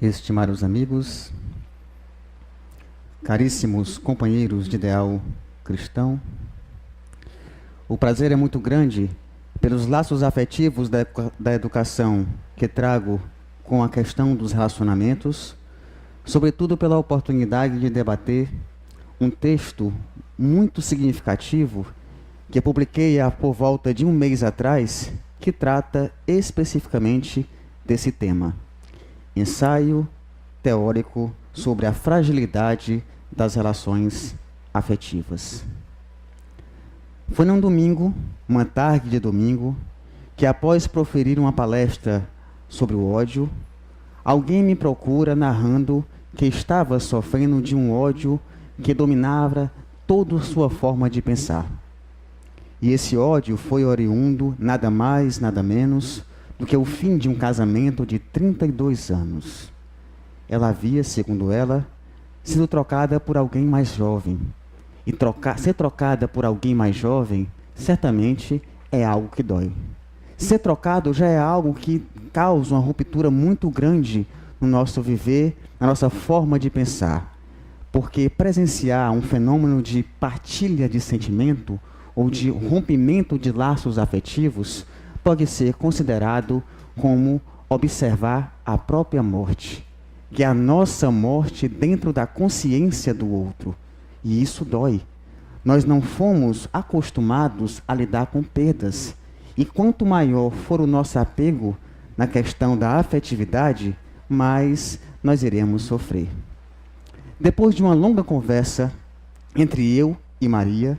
Estimados amigos, caríssimos companheiros de ideal cristão, o prazer é muito grande pelos laços afetivos da educação que trago com a questão dos relacionamentos, sobretudo pela oportunidade de debater um texto muito significativo que eu publiquei há por volta de um mês atrás, que trata especificamente desse tema. Ensaio teórico sobre a fragilidade das relações afetivas. Foi num domingo, uma tarde de domingo, que após proferir uma palestra sobre o ódio, alguém me procura narrando que estava sofrendo de um ódio que dominava toda sua forma de pensar. E esse ódio foi oriundo nada mais, nada menos do que o fim de um casamento de 32 anos. Ela havia, segundo ela, sido trocada por alguém mais jovem. E ser trocada por alguém mais jovem, certamente, é algo que dói. Ser trocado já é algo que causa uma ruptura muito grande no nosso viver, na nossa forma de pensar. Porque presenciar um fenômeno de partilha de sentimento ou de rompimento de laços afetivos pode ser considerado como observar a própria morte, que é a nossa morte dentro da consciência do outro. E isso dói. Nós não fomos acostumados a lidar com perdas. E quanto maior for o nosso apego na questão da afetividade, mais nós iremos sofrer. Depois de uma longa conversa entre eu e Maria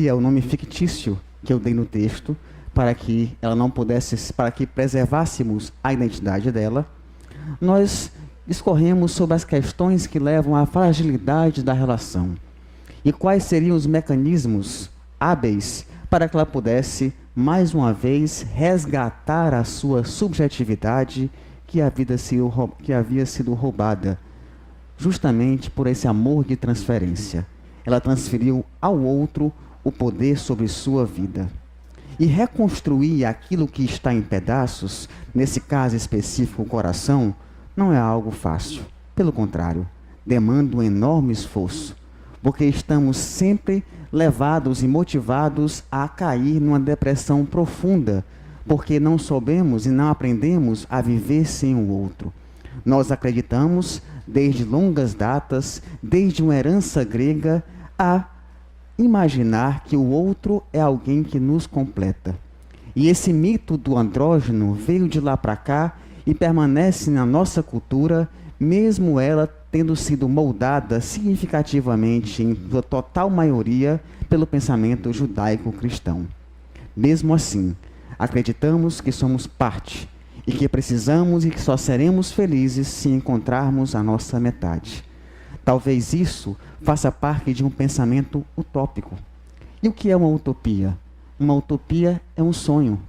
é o nome fictício que eu dei no texto, para que ela não pudesse, para que preservássemos a identidade dela, nós discorremos sobre as questões que levam à fragilidade da relação e quais seriam os mecanismos hábeis para que ela pudesse, mais uma vez, resgatar a sua subjetividade que havia sido roubada, justamente por esse amor de transferência. Ela transferiu ao outro o poder sobre sua vida. E reconstruir aquilo que está em pedaços, nesse caso específico o coração, não é algo fácil. Pelo contrário, demanda um enorme esforço, porque estamos sempre levados e motivados a cair numa depressão profunda, porque não soubemos e não aprendemos a viver sem o outro. Nós acreditamos, desde longas datas, desde uma herança grega, a imaginar que o outro é alguém que nos completa. E esse mito do andrógeno veio de lá para cá e permanece na nossa cultura, mesmo ela tendo sido moldada significativamente, em sua total maioria, pelo pensamento judaico-cristão. Mesmo assim, acreditamos que somos parte e que precisamos e que só seremos felizes se encontrarmos a nossa metade. Talvez isso faça parte de um pensamento utópico. E o que é uma utopia? Uma utopia é um sonho.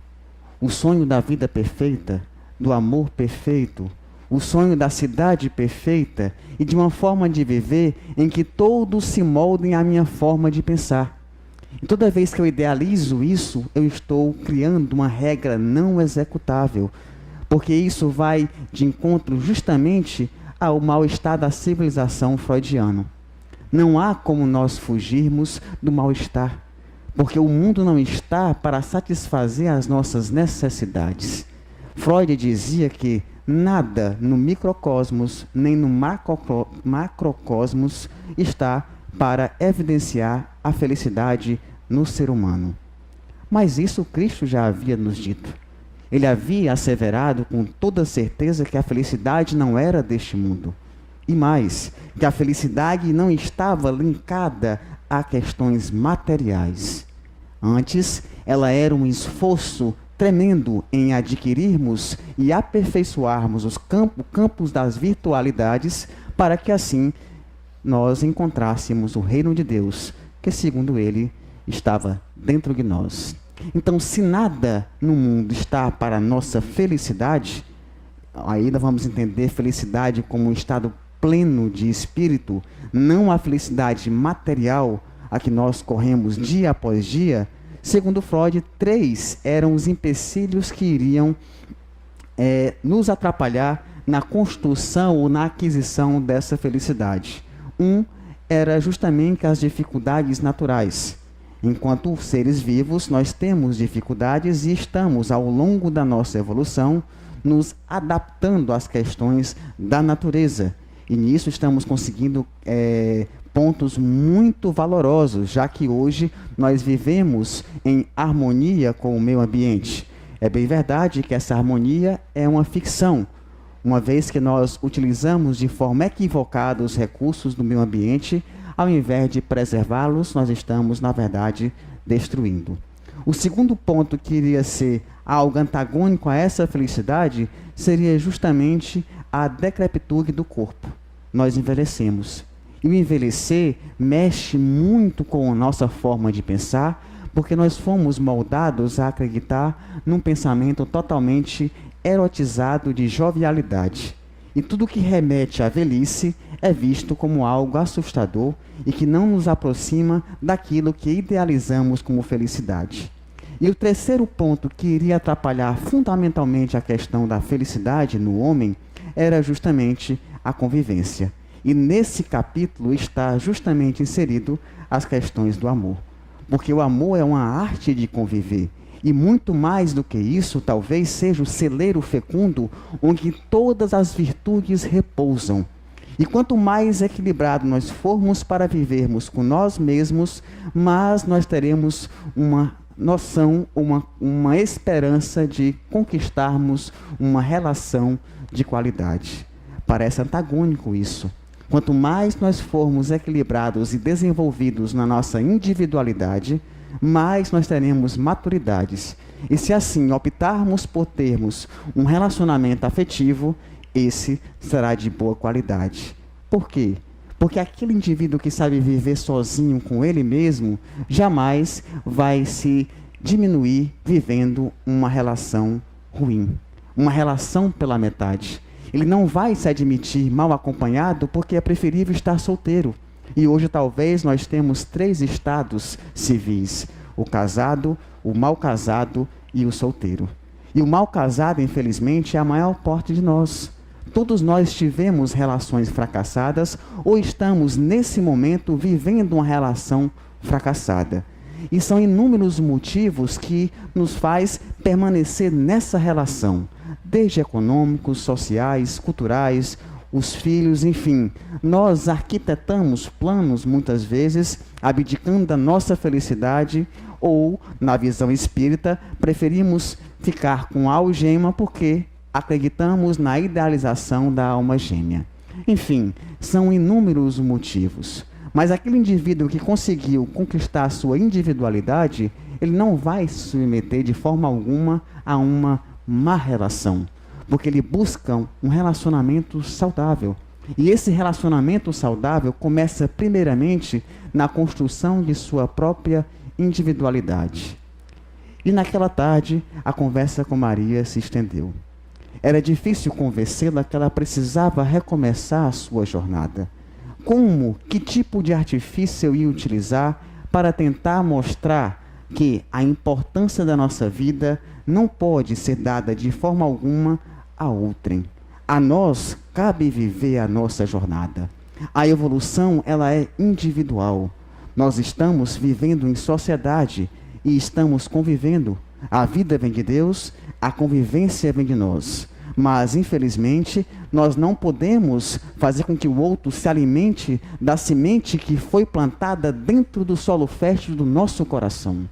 O sonho da vida perfeita, do amor perfeito, o sonho da cidade perfeita e de uma forma de viver em que todos se moldem à minha forma de pensar. E toda vez que eu idealizo isso, eu estou criando uma regra não executável, porque isso vai de encontro justamente ao mal-estar da civilização freudiana. Não há como nós fugirmos do mal-estar, porque o mundo não está para satisfazer as nossas necessidades. Freud dizia que nada no microcosmos nem no macrocosmos está para evidenciar a felicidade no ser humano. Mas isso Cristo já havia nos dito. Ele havia asseverado com toda certeza que a felicidade não era deste mundo. E mais, que a felicidade não estava linkada a questões materiais. Antes, ela era um esforço tremendo em adquirirmos e aperfeiçoarmos os campos das virtualidades para que assim nós encontrássemos o reino de Deus, que segundo ele estava dentro de nós. Então, se nada no mundo está para a nossa felicidade, aí nós vamos entender felicidade como um estado pleno de espírito, não a felicidade material a que nós corremos dia após dia, segundo Freud, 3 eram os empecilhos que iriam nos atrapalhar na construção ou na aquisição dessa felicidade. Um era justamente as dificuldades naturais. Enquanto seres vivos, nós temos dificuldades e estamos, ao longo da nossa evolução, nos adaptando às questões da natureza. E nisso estamos conseguindo pontos muito valorosos, já que hoje nós vivemos em harmonia com o meio ambiente. É bem verdade que essa harmonia é uma ficção, uma vez que nós utilizamos de forma equivocada os recursos do meio ambiente, ao invés de preservá-los, nós estamos, na verdade, destruindo. O segundo ponto que iria ser algo antagônico a essa felicidade seria justamente a decrepitude do corpo. Nós envelhecemos. E o envelhecer mexe muito com a nossa forma de pensar, porque nós fomos moldados a acreditar num pensamento totalmente erotizado de jovialidade. E tudo que remete à velhice é visto como algo assustador e que não nos aproxima daquilo que idealizamos como felicidade. E o terceiro ponto que iria atrapalhar fundamentalmente a questão da felicidade no homem era justamente a convivência. E nesse capítulo está justamente inserido as questões do amor. Porque o amor é uma arte de conviver. E muito mais do que isso, talvez seja o celeiro fecundo onde todas as virtudes repousam. E quanto mais equilibrado nós formos para vivermos com nós mesmos, mais nós teremos uma noção, uma esperança de conquistarmos uma relação de qualidade. Parece antagônico isso. Quanto mais nós formos equilibrados e desenvolvidos na nossa individualidade, mais nós teremos maturidades. E se assim optarmos por termos um relacionamento afetivo, esse será de boa qualidade. Por quê? Porque aquele indivíduo que sabe viver sozinho com ele mesmo, jamais vai se diminuir vivendo uma relação ruim, uma relação pela metade. Ele não vai se admitir mal acompanhado porque é preferível estar solteiro. E hoje talvez nós temos 3 estados civis: o casado, o mal casado e o solteiro. E o mal casado, infelizmente, é a maior parte de nós. Todos nós tivemos relações fracassadas ou estamos, nesse momento, vivendo uma relação fracassada. E são inúmeros motivos que nos faz permanecer nessa relação, desde econômicos, sociais, culturais, os filhos, enfim. Nós arquitetamos planos, muitas vezes, abdicando da nossa felicidade ou, na visão espírita, preferimos ficar com a algema porque acreditamos na idealização da alma gêmea. Enfim, são inúmeros motivos. Mas aquele indivíduo que conseguiu conquistar a sua individualidade, ele não vai se submeter de forma alguma a uma má relação, porque ele busca um relacionamento saudável. E esse relacionamento saudável começa primeiramente na construção de sua própria individualidade. E naquela tarde, a conversa com Maria se estendeu. Era difícil convencê-la que ela precisava recomeçar a sua jornada. Como, que tipo de artifício eu ia utilizar para tentar mostrar que a importância da nossa vida não pode ser dada de forma alguma a outrem. A nós cabe viver a nossa jornada. A evolução, ela é individual. Nós estamos vivendo em sociedade e estamos convivendo. A vida vem de Deus, a convivência vem de nós. Mas, infelizmente, nós não podemos fazer com que o outro se alimente da semente que foi plantada dentro do solo fértil do nosso coração.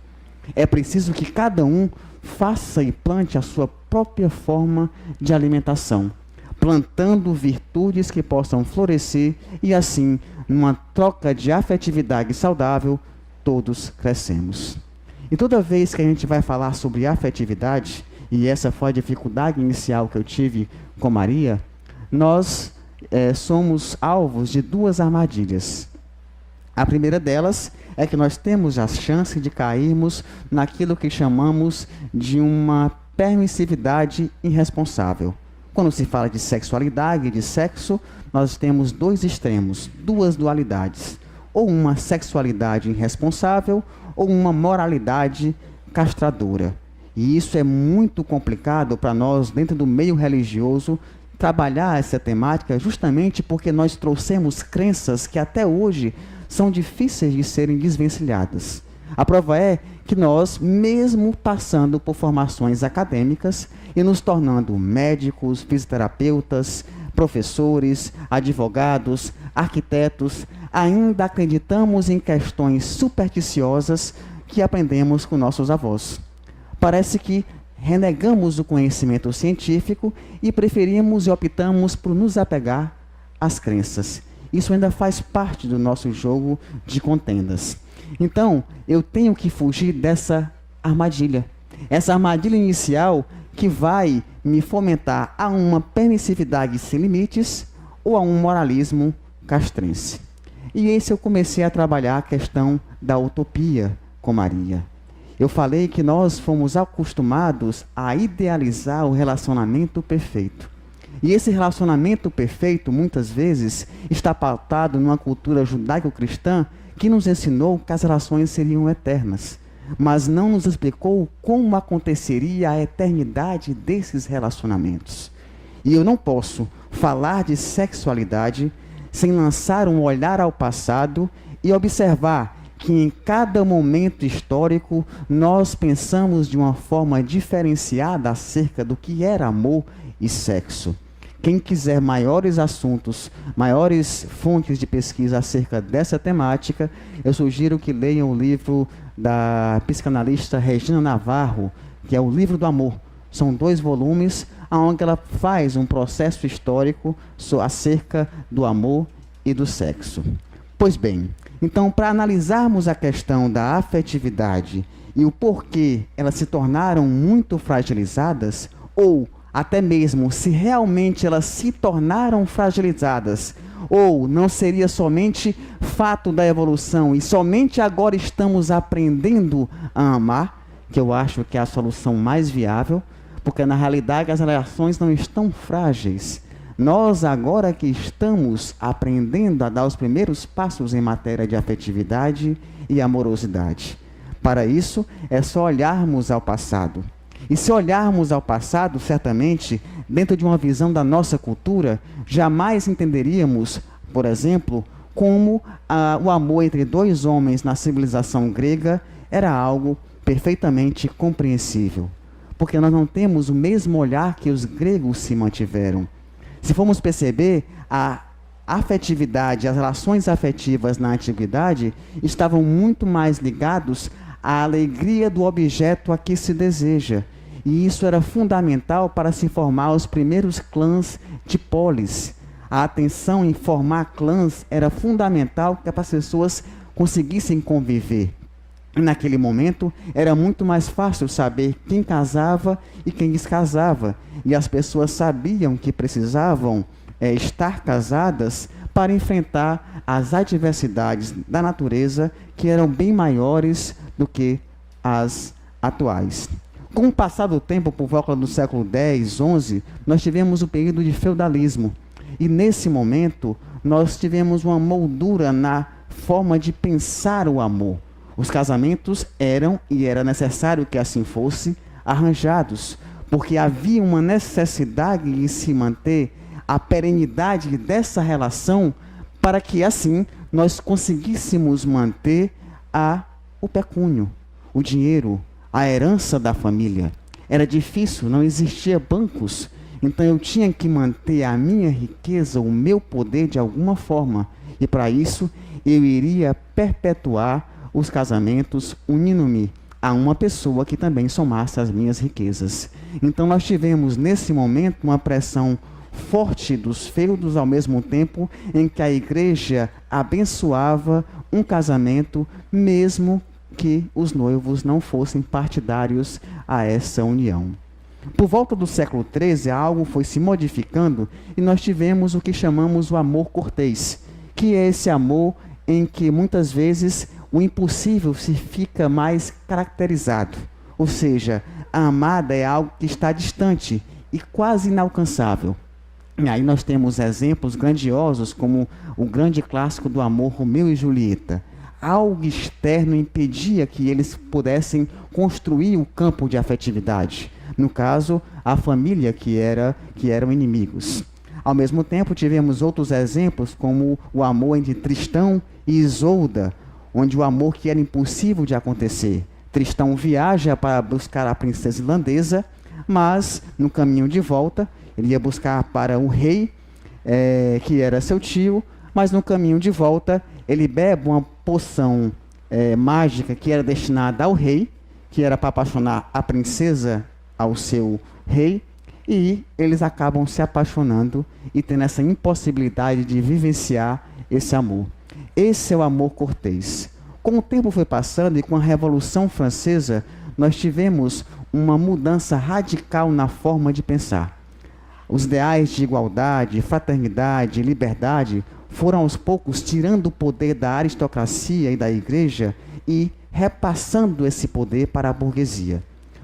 É preciso que cada um faça e plante a sua própria forma de alimentação, plantando virtudes que possam florescer e, assim, numa troca de afetividade saudável, todos crescemos. E toda vez que a gente vai falar sobre afetividade, e essa foi a dificuldade inicial que eu tive com Maria, nós somos alvos de 2 armadilhas. A primeira delas é que nós temos a chance de cairmos naquilo que chamamos de uma permissividade irresponsável. Quando se fala de sexualidade e de sexo, nós temos dois extremos, duas dualidades. Ou uma sexualidade irresponsável, ou uma moralidade castradora. E isso é muito complicado para nós, dentro do meio religioso, trabalhar essa temática, justamente porque nós trouxemos crenças que até hoje são difíceis de serem desvencilhadas. A prova é que nós, mesmo passando por formações acadêmicas e nos tornando médicos, fisioterapeutas, professores, advogados, arquitetos, ainda acreditamos em questões supersticiosas que aprendemos com nossos avós. Parece que renegamos o conhecimento científico e preferimos e optamos por nos apegar às crenças. Isso ainda faz parte do nosso jogo de contendas. Então, eu tenho que fugir dessa armadilha. Essa armadilha inicial que vai me fomentar a uma permissividade sem limites ou a um moralismo castrense. E esse eu comecei a trabalhar a questão da utopia com Maria. Eu falei que nós fomos acostumados a idealizar o relacionamento perfeito. E esse relacionamento perfeito, muitas vezes, está pautado numa cultura judaico-cristã que nos ensinou que as relações seriam eternas, mas não nos explicou como aconteceria a eternidade desses relacionamentos. E eu não posso falar de sexualidade sem lançar um olhar ao passado e observar que em cada momento histórico nós pensamos de uma forma diferenciada acerca do que era amor e sexo. Quem quiser maiores assuntos, maiores fontes de pesquisa acerca dessa temática, eu sugiro que leiam o livro da psicanalista Regina Navarro, que é o Livro do Amor. São 2 volumes, onde ela faz um processo histórico acerca do amor e do sexo. Pois bem, então, para analisarmos a questão da afetividade e o porquê elas se tornaram muito fragilizadas, ou até mesmo se realmente elas se tornaram fragilizadas, ou não seria somente fato da evolução e somente agora estamos aprendendo a amar, que eu acho que é a solução mais viável, porque na realidade as relações não estão frágeis. Nós agora que estamos aprendendo a dar os primeiros passos em matéria de afetividade e amorosidade. Para isso, é só olharmos ao passado. E se olharmos ao passado, certamente, dentro de uma visão da nossa cultura, jamais entenderíamos, por exemplo, como o amor entre 2 homens na civilização grega era algo perfeitamente compreensível. Porque nós não temos o mesmo olhar que os gregos se mantiveram. Se formos perceber, a afetividade, as relações afetivas na antiguidade estavam muito mais ligados à alegria do objeto a que se deseja. E isso era fundamental para se formar os primeiros clãs de polis. A atenção em formar clãs era fundamental para que as pessoas conseguissem conviver. E naquele momento era muito mais fácil saber quem casava e quem descasava. E as pessoas sabiam que precisavam estar casadas para enfrentar as adversidades da natureza que eram bem maiores do que as atuais. Com o passar do tempo, por volta do século X, XI, nós tivemos o período de feudalismo. E nesse momento, nós tivemos uma moldura na forma de pensar o amor. Os casamentos eram, e era necessário que assim fosse, arranjados, porque havia uma necessidade de se manter a perenidade dessa relação para que assim nós conseguíssemos manter o pecúnio, o dinheiro, a herança da família. Era difícil, não existia bancos, então eu tinha que manter a minha riqueza, o meu poder de alguma forma, e para isso eu iria perpetuar os casamentos unindo-me a uma pessoa que também somasse as minhas riquezas. Então nós tivemos nesse momento uma pressão forte dos feudos, ao mesmo tempo em que a igreja abençoava um casamento, mesmo que os noivos não fossem partidários a essa união. Por volta do século XIII, algo foi se modificando e nós tivemos o que chamamos o amor cortês, que é esse amor em que muitas vezes o impossível se fica mais caracterizado. Ou seja, a amada é algo que está distante e quase inalcançável. E aí nós temos exemplos grandiosos como o grande clássico do amor, Romeu e Julieta. Algo externo impedia que eles pudessem construir o campo de afetividade. No caso, a família que eram inimigos. Ao mesmo tempo, tivemos outros exemplos, como o amor entre Tristão e Isolda, onde o amor que era impossível de acontecer. Tristão viaja para buscar a princesa irlandesa, mas no caminho de volta, ele ia buscar para o rei, que era seu tio, mas no caminho de volta, ele bebe uma poção mágica que era destinada ao rei, que era para apaixonar a princesa ao seu rei, e eles acabam se apaixonando e tendo essa impossibilidade de vivenciar esse amor. Esse é o amor cortês. Com o tempo foi passando e com a Revolução Francesa, nós tivemos uma mudança radical na forma de pensar. Os ideais de igualdade, fraternidade, liberdade foram aos poucos tirando o poder da aristocracia e da igreja e repassando esse poder para a burguesia.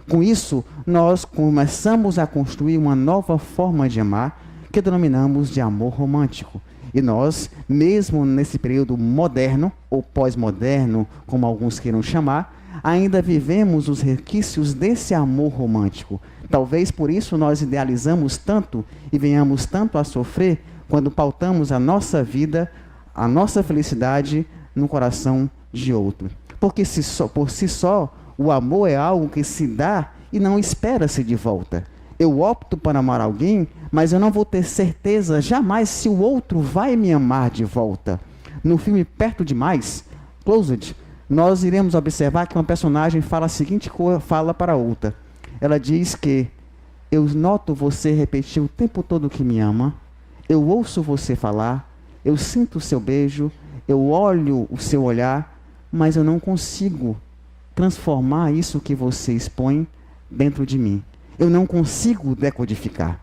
Com isso, nós começamos a construir uma nova forma de amar que denominamos de amor romântico. E nós, mesmo nesse período moderno, ou pós-moderno, como alguns queiram chamar, ainda vivemos os resquícios desse amor romântico. Talvez por isso nós idealizamos tanto e venhamos tanto a sofrer quando pautamos a nossa vida, a nossa felicidade no coração de outro. Porque por si só, o amor é algo que se dá e não espera-se de volta. Eu opto para amar alguém, mas eu não vou ter certeza jamais se o outro vai me amar de volta. No filme Perto Demais, Closed, nós iremos observar que uma personagem fala a seguinte fala para outra. Ela diz que eu noto você repetir o tempo todo que me ama, eu ouço você falar, eu sinto o seu beijo, eu olho o seu olhar, mas eu não consigo transformar isso que você expõe dentro de mim. Eu não consigo decodificar.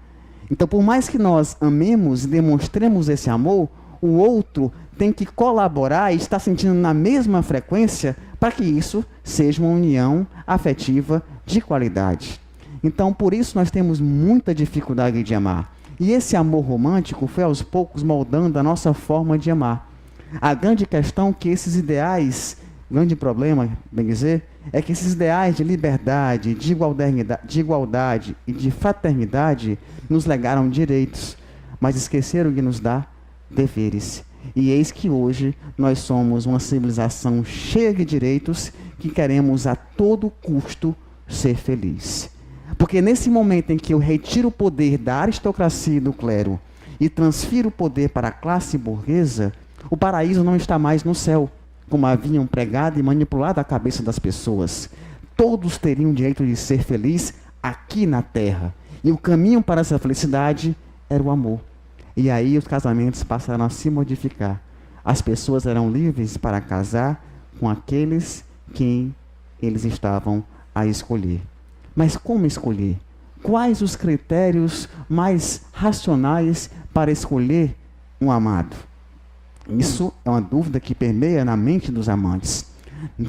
Então, por mais que nós amemos e demonstremos esse amor, o outro tem que colaborar e estar sentindo na mesma frequência para que isso seja uma união afetiva de qualidade. Então, por isso nós temos muita dificuldade de amar. E esse amor romântico foi aos poucos moldando a nossa forma de amar. A grande questão é que esses ideais, grande problema, bem dizer, é que esses ideais de liberdade, de igualdade e de fraternidade nos legaram direitos, mas esqueceram de nos dar deveres. E eis que hoje nós somos uma civilização cheia de direitos que queremos a todo custo ser feliz. Porque nesse momento em que eu retiro o poder da aristocracia e do clero e transfiro o poder para a classe burguesa, o paraíso não está mais no céu, como haviam pregado e manipulado a cabeça das pessoas. Todos teriam o direito de ser felizes aqui na terra. E o caminho para essa felicidade era o amor. E aí os casamentos passaram a se modificar. As pessoas eram livres para casar com aqueles quem eles estavam a escolher. Mas como escolher? Quais os critérios mais racionais para escolher um amado? Isso é uma dúvida que permeia na mente dos amantes.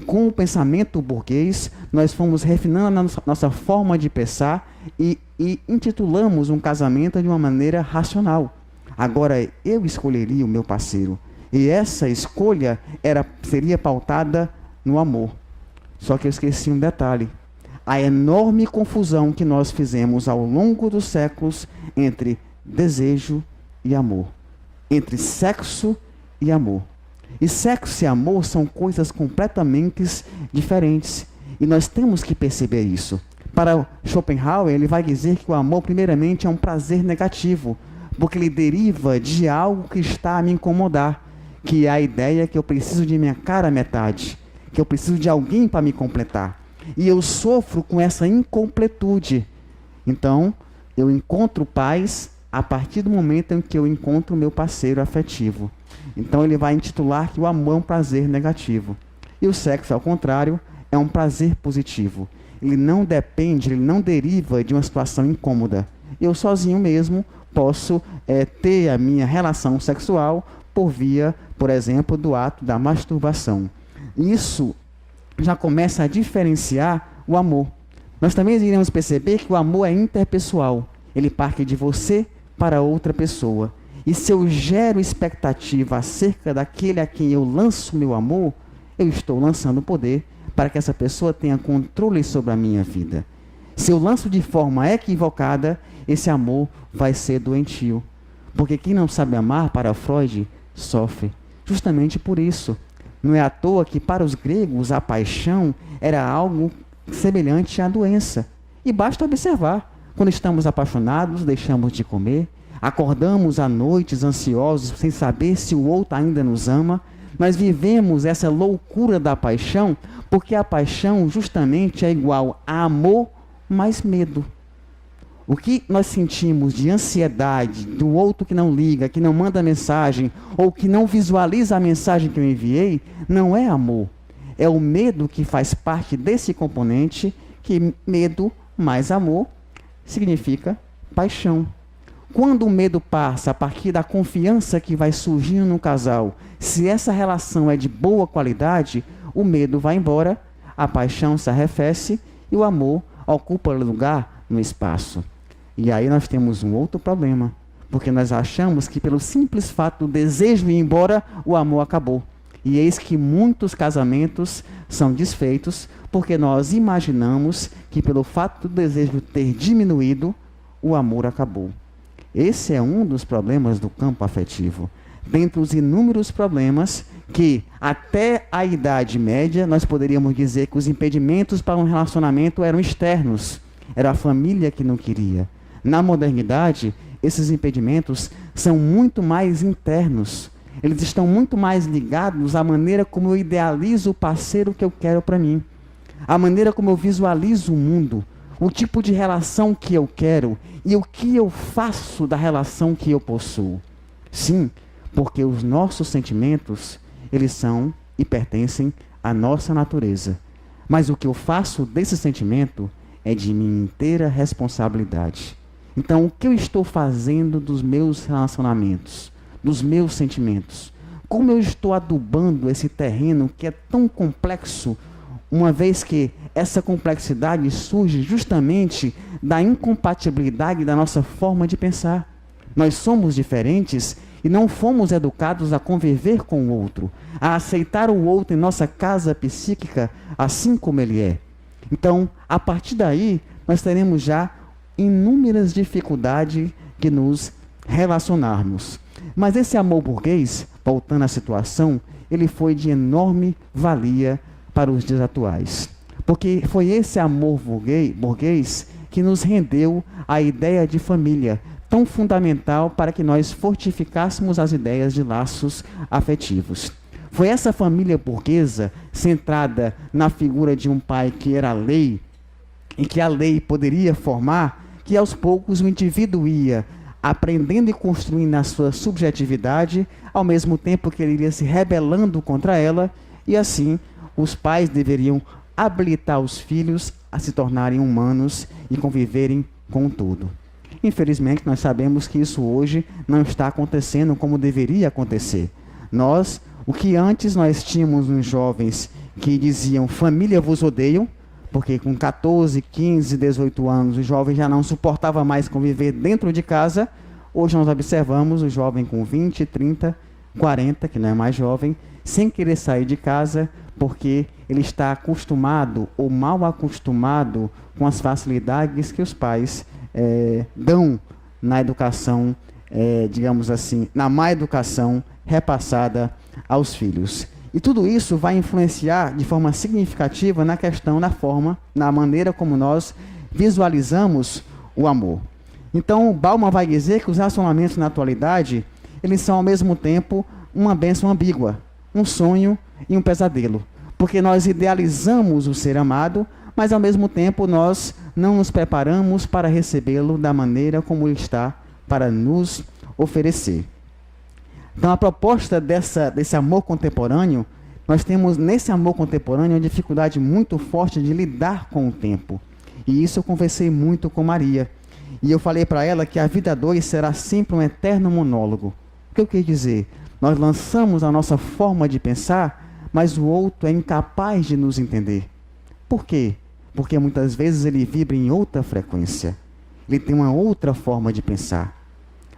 Com o pensamento burguês, nós fomos refinando a nossa forma de pensar e intitulamos um casamento de uma maneira racional. Agora, eu escolheria o meu parceiro. E essa escolha seria pautada no amor. Só que eu esqueci um detalhe. A enorme confusão que nós fizemos ao longo dos séculos entre desejo e amor. Entre sexo e amor. E sexo e amor são coisas completamente diferentes. E nós temos que perceber isso. Para Schopenhauer, ele vai dizer que o amor, primeiramente, é um prazer negativo, porque ele deriva de algo que está a me incomodar, que é a ideia que eu preciso de minha cara metade, que eu preciso de alguém para me completar. E eu sofro com essa incompletude. Então, eu encontro paz a partir do momento em que eu encontro o meu parceiro afetivo. Então, ele vai intitular que o amor é um prazer negativo. E o sexo, ao contrário, é um prazer positivo. Ele não depende, ele não deriva de uma situação incômoda. Eu sozinho mesmo posso ter a minha relação sexual por via, por exemplo, do ato da masturbação. Isso já começa a diferenciar o amor. Nós também iremos perceber que o amor é interpessoal. ele parte de você para outra pessoa. E se eu gero expectativa acerca daquele a quem eu lanço meu amor, eu estou lançando poder para que essa pessoa tenha controle sobre a minha vida. Se eu lanço de forma equivocada, esse amor vai ser doentio. Porque quem não sabe amar, para Freud, sofre. Justamente por isso. Não é à toa que para os gregos a paixão era algo semelhante à doença. E basta observar. Quando estamos apaixonados, deixamos de comer. Acordamos à noites ansiosos, sem saber se o outro ainda nos ama. Nós vivemos essa loucura da paixão, porque a paixão justamente é igual a amor mais medo. O que nós sentimos de ansiedade do outro que não liga, que não manda mensagem, ou que não visualiza a mensagem que eu enviei, não é amor. É o medo que faz parte desse componente, que medo mais amor significa paixão. Quando o medo passa a partir da confiança que vai surgindo no casal, se essa relação é de boa qualidade, o medo vai embora, a paixão se arrefece e o amor ocupa lugar no espaço. E aí nós temos um outro problema, porque nós achamos que pelo simples fato do desejo ir embora, o amor acabou. E eis que muitos casamentos são desfeitos porque nós imaginamos que pelo fato do desejo ter diminuído, o amor acabou. Esse é um dos problemas do campo afetivo. Dentre os inúmeros problemas que, até a Idade Média, nós poderíamos dizer que os impedimentos para um relacionamento eram externos. Era a família que não queria. Na modernidade, esses impedimentos são muito mais internos. Eles estão muito mais ligados à maneira como eu idealizo o parceiro que eu quero para mim. A maneira como eu visualizo o mundo. O tipo de relação que eu quero e o que eu faço da relação que eu possuo. Sim, porque os nossos sentimentos, eles são e pertencem à nossa natureza. Mas o que eu faço desse sentimento é de minha inteira responsabilidade. Então, o que eu estou fazendo dos meus relacionamentos, dos meus sentimentos? Como eu estou adubando esse terreno que é tão complexo, uma vez que essa complexidade surge justamente da incompatibilidade da nossa forma de pensar. Nós somos diferentes e não fomos educados a conviver com o outro, a aceitar o outro em nossa casa psíquica assim como ele é. Então, a partir daí, nós teremos já inúmeras dificuldades de nos relacionarmos. Mas esse amor burguês, voltando à situação, ele foi de enorme valia para os dias atuais. Porque foi esse amor burguês que nos rendeu a ideia de família, tão fundamental para que nós fortificássemos as ideias de laços afetivos. Foi essa família burguesa, centrada na figura de um pai que era a lei, e que a lei poderia formar, que aos poucos o indivíduo ia aprendendo e construindo a sua subjetividade, ao mesmo tempo que ele iria se rebelando contra ela, e assim os pais deveriam habilitar os filhos a se tornarem humanos e conviverem com tudo. Infelizmente, nós sabemos que isso hoje não está acontecendo como deveria acontecer. O que antes nós tínhamos uns jovens que diziam, família vos odeio, porque com 14, 15, 18 anos, o jovem já não suportava mais conviver dentro de casa. Hoje nós observamos o jovem com 20, 30, 40, que não é mais jovem, sem querer sair de casa, porque ele está acostumado ou mal acostumado com as facilidades que os pais dão na educação, digamos assim, na má educação repassada aos filhos. E tudo isso vai influenciar de forma significativa na questão, na maneira como nós visualizamos o amor. Então, Bauman vai dizer que os relacionamentos na atualidade, eles são ao mesmo tempo uma bênção ambígua, um sonho e um pesadelo. Porque nós idealizamos o ser amado, mas ao mesmo tempo nós não nos preparamos para recebê-lo da maneira como ele está para nos oferecer. Então, a proposta desse amor contemporâneo, nós temos nesse amor contemporâneo uma dificuldade muito forte de lidar com o tempo. E isso eu conversei muito com Maria. E eu falei para ela que a vida a dois será sempre um eterno monólogo. O que eu quis dizer? Nós lançamos a nossa forma de pensar, mas o outro é incapaz de nos entender. Por quê? Porque muitas vezes ele vibra em outra frequência. ele tem uma outra forma de pensar.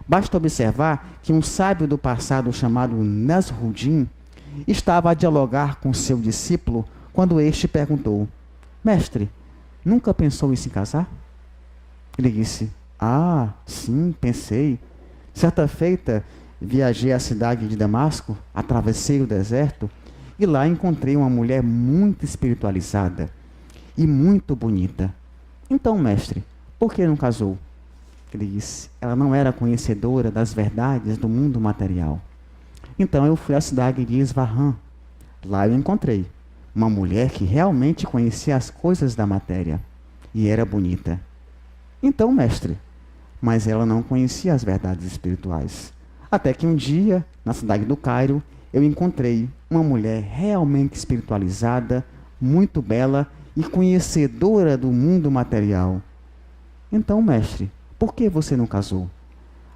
Basta observar que um sábio do passado chamado Nasruddin estava a dialogar com seu discípulo quando este perguntou: Mestre, nunca pensou em se casar? Ele disse: Ah, sim, pensei. Certa feita, viajei à cidade de Damasco, atravessei o deserto e lá encontrei uma mulher muito espiritualizada e muito bonita. Então, mestre, por que não casou? Ele disse: ela não era conhecedora das verdades do mundo material. Então eu fui à cidade de Isfahan. Lá eu encontrei uma mulher que realmente conhecia as coisas da matéria e era bonita. Então, mestre, mas ela não conhecia as verdades espirituais. Até que um dia, na cidade do Cairo, eu encontrei uma mulher realmente espiritualizada, muito bela e conhecedora do mundo material. Então, mestre, por que você não casou?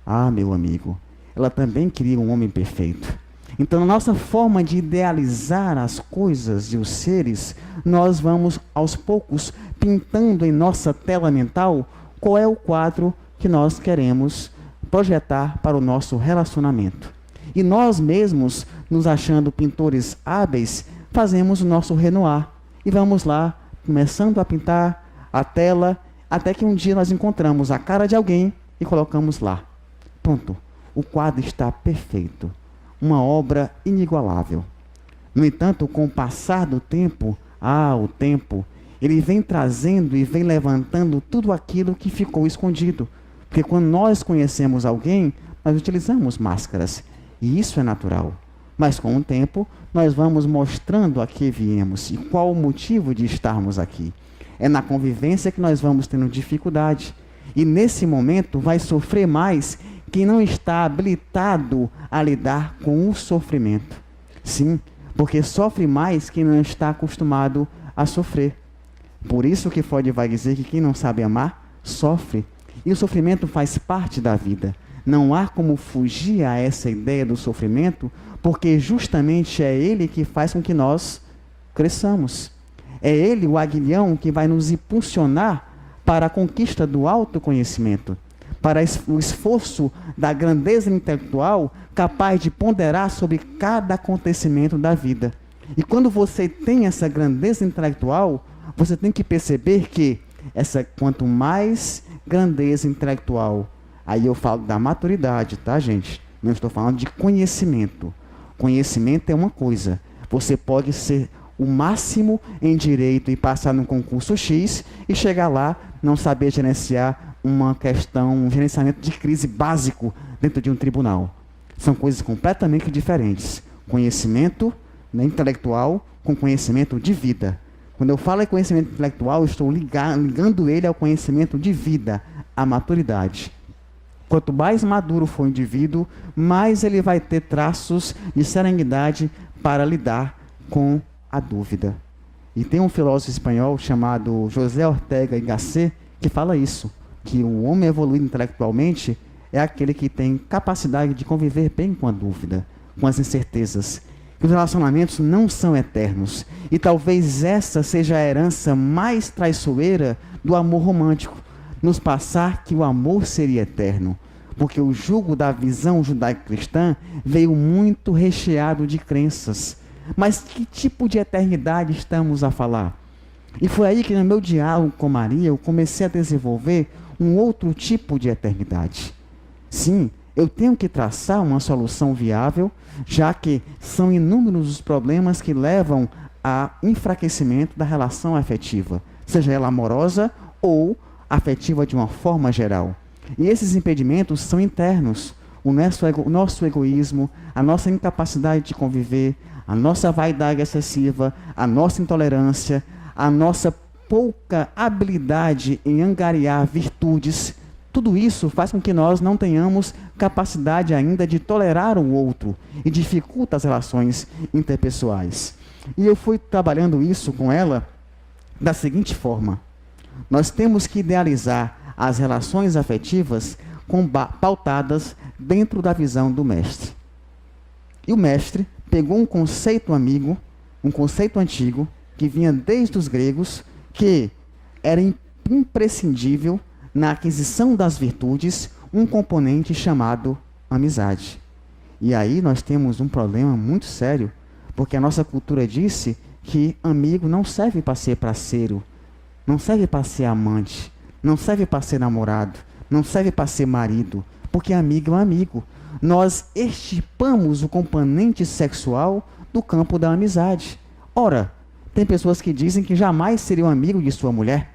Ah, meu amigo, ela também queria um homem perfeito. Então, na nossa forma de idealizar as coisas e os seres, nós vamos, aos poucos, pintando em nossa tela mental qual é o quadro que nós queremos projetar para o nosso relacionamento. E nós mesmos, nos achando pintores hábeis, fazemos o nosso Renoir. E vamos lá, começando a pintar a tela, até que um dia nós encontramos a cara de alguém e colocamos lá. Pronto, o quadro está perfeito. Uma obra inigualável. No entanto, com o passar do tempo, o tempo, ele vem trazendo e vem levantando tudo aquilo que ficou escondido. Porque quando nós conhecemos alguém, nós utilizamos máscaras. E isso é natural. Mas com o tempo, nós vamos mostrando a que viemos e qual o motivo de estarmos aqui. É na convivência que nós vamos tendo dificuldade. E nesse momento vai sofrer mais quem não está habilitado a lidar com o sofrimento. Sim, porque sofre mais quem não está acostumado a sofrer. Por isso que Freud vai dizer que quem não sabe amar, sofre. E o sofrimento faz parte da vida. Não há como fugir a essa ideia do sofrimento, porque justamente é ele que faz com que nós cresçamos. É ele, o aguilhão, que vai nos impulsionar para a conquista do autoconhecimento, para o esforço da grandeza intelectual capaz de ponderar sobre cada acontecimento da vida. E quando você tem essa grandeza intelectual, você tem que perceber que quanto mais grandeza intelectual, aí eu falo da maturidade, tá, gente? Não estou falando de conhecimento. Conhecimento é uma coisa. Você pode ser o máximo em direito e passar num concurso X e chegar lá, não saber gerenciar uma questão, um gerenciamento de crise básico dentro de um tribunal. São coisas completamente diferentes. Conhecimento, né, intelectual com conhecimento de vida. Quando eu falo em conhecimento intelectual, eu estou ligando ele ao conhecimento de vida, à maturidade. Quanto mais maduro for o indivíduo, mais ele vai ter traços de serenidade para lidar com a dúvida. E tem um filósofo espanhol chamado José Ortega y Gasset que fala isso, que o homem evoluído intelectualmente é aquele que tem capacidade de conviver bem com a dúvida, com as incertezas. Os relacionamentos não são eternos. E talvez essa seja a herança mais traiçoeira do amor romântico. Nos passar que o amor seria eterno. Porque o jugo da visão judaico-cristã veio muito recheado de crenças. Mas que tipo de eternidade estamos a falar? E foi aí que no meu diálogo com Maria eu comecei a desenvolver um outro tipo de eternidade. Sim, eu tenho que traçar uma solução viável, já que são inúmeros os problemas que levam a enfraquecimento da relação afetiva, seja ela amorosa ou afetiva de uma forma geral. E esses impedimentos são internos. O nosso egoísmo, a nossa incapacidade de conviver, a nossa vaidade excessiva, a nossa intolerância, a nossa pouca habilidade em angariar virtudes. Tudo isso faz com que nós não tenhamos capacidade ainda de tolerar o outro e dificulta as relações interpessoais. E eu fui trabalhando isso com ela da seguinte forma. Nós temos que idealizar as relações afetivas pautadas dentro da visão do mestre. E o mestre pegou um conceito amigo, um conceito antigo, que vinha desde os gregos, que era imprescindível na aquisição das virtudes um componente chamado amizade. E aí nós temos um problema muito sério, porque a nossa cultura disse que amigo não serve para ser parceiro, não serve para ser amante, não serve para ser namorado, não serve para ser marido, porque amigo é um amigo. Nós extirpamos o componente sexual do campo da amizade. Ora, tem pessoas que dizem que jamais seriam amigo de sua mulher,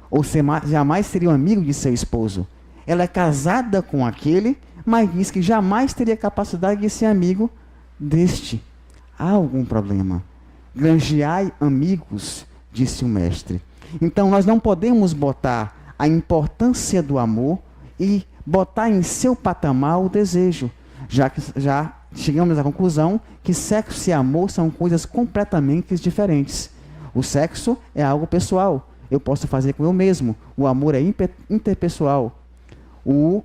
ou jamais seriam amigo de seu esposo. Ela é casada com aquele, mas diz que jamais teria capacidade de ser amigo deste. Há algum problema. Granjeai amigos, disse o mestre. Então nós não podemos botar a importância do amor e botar em seu patamar o desejo, já que já chegamos à conclusão que sexo e amor são coisas completamente diferentes. O sexo é algo pessoal, eu posso fazer com eu mesmo. O amor é interpessoal. O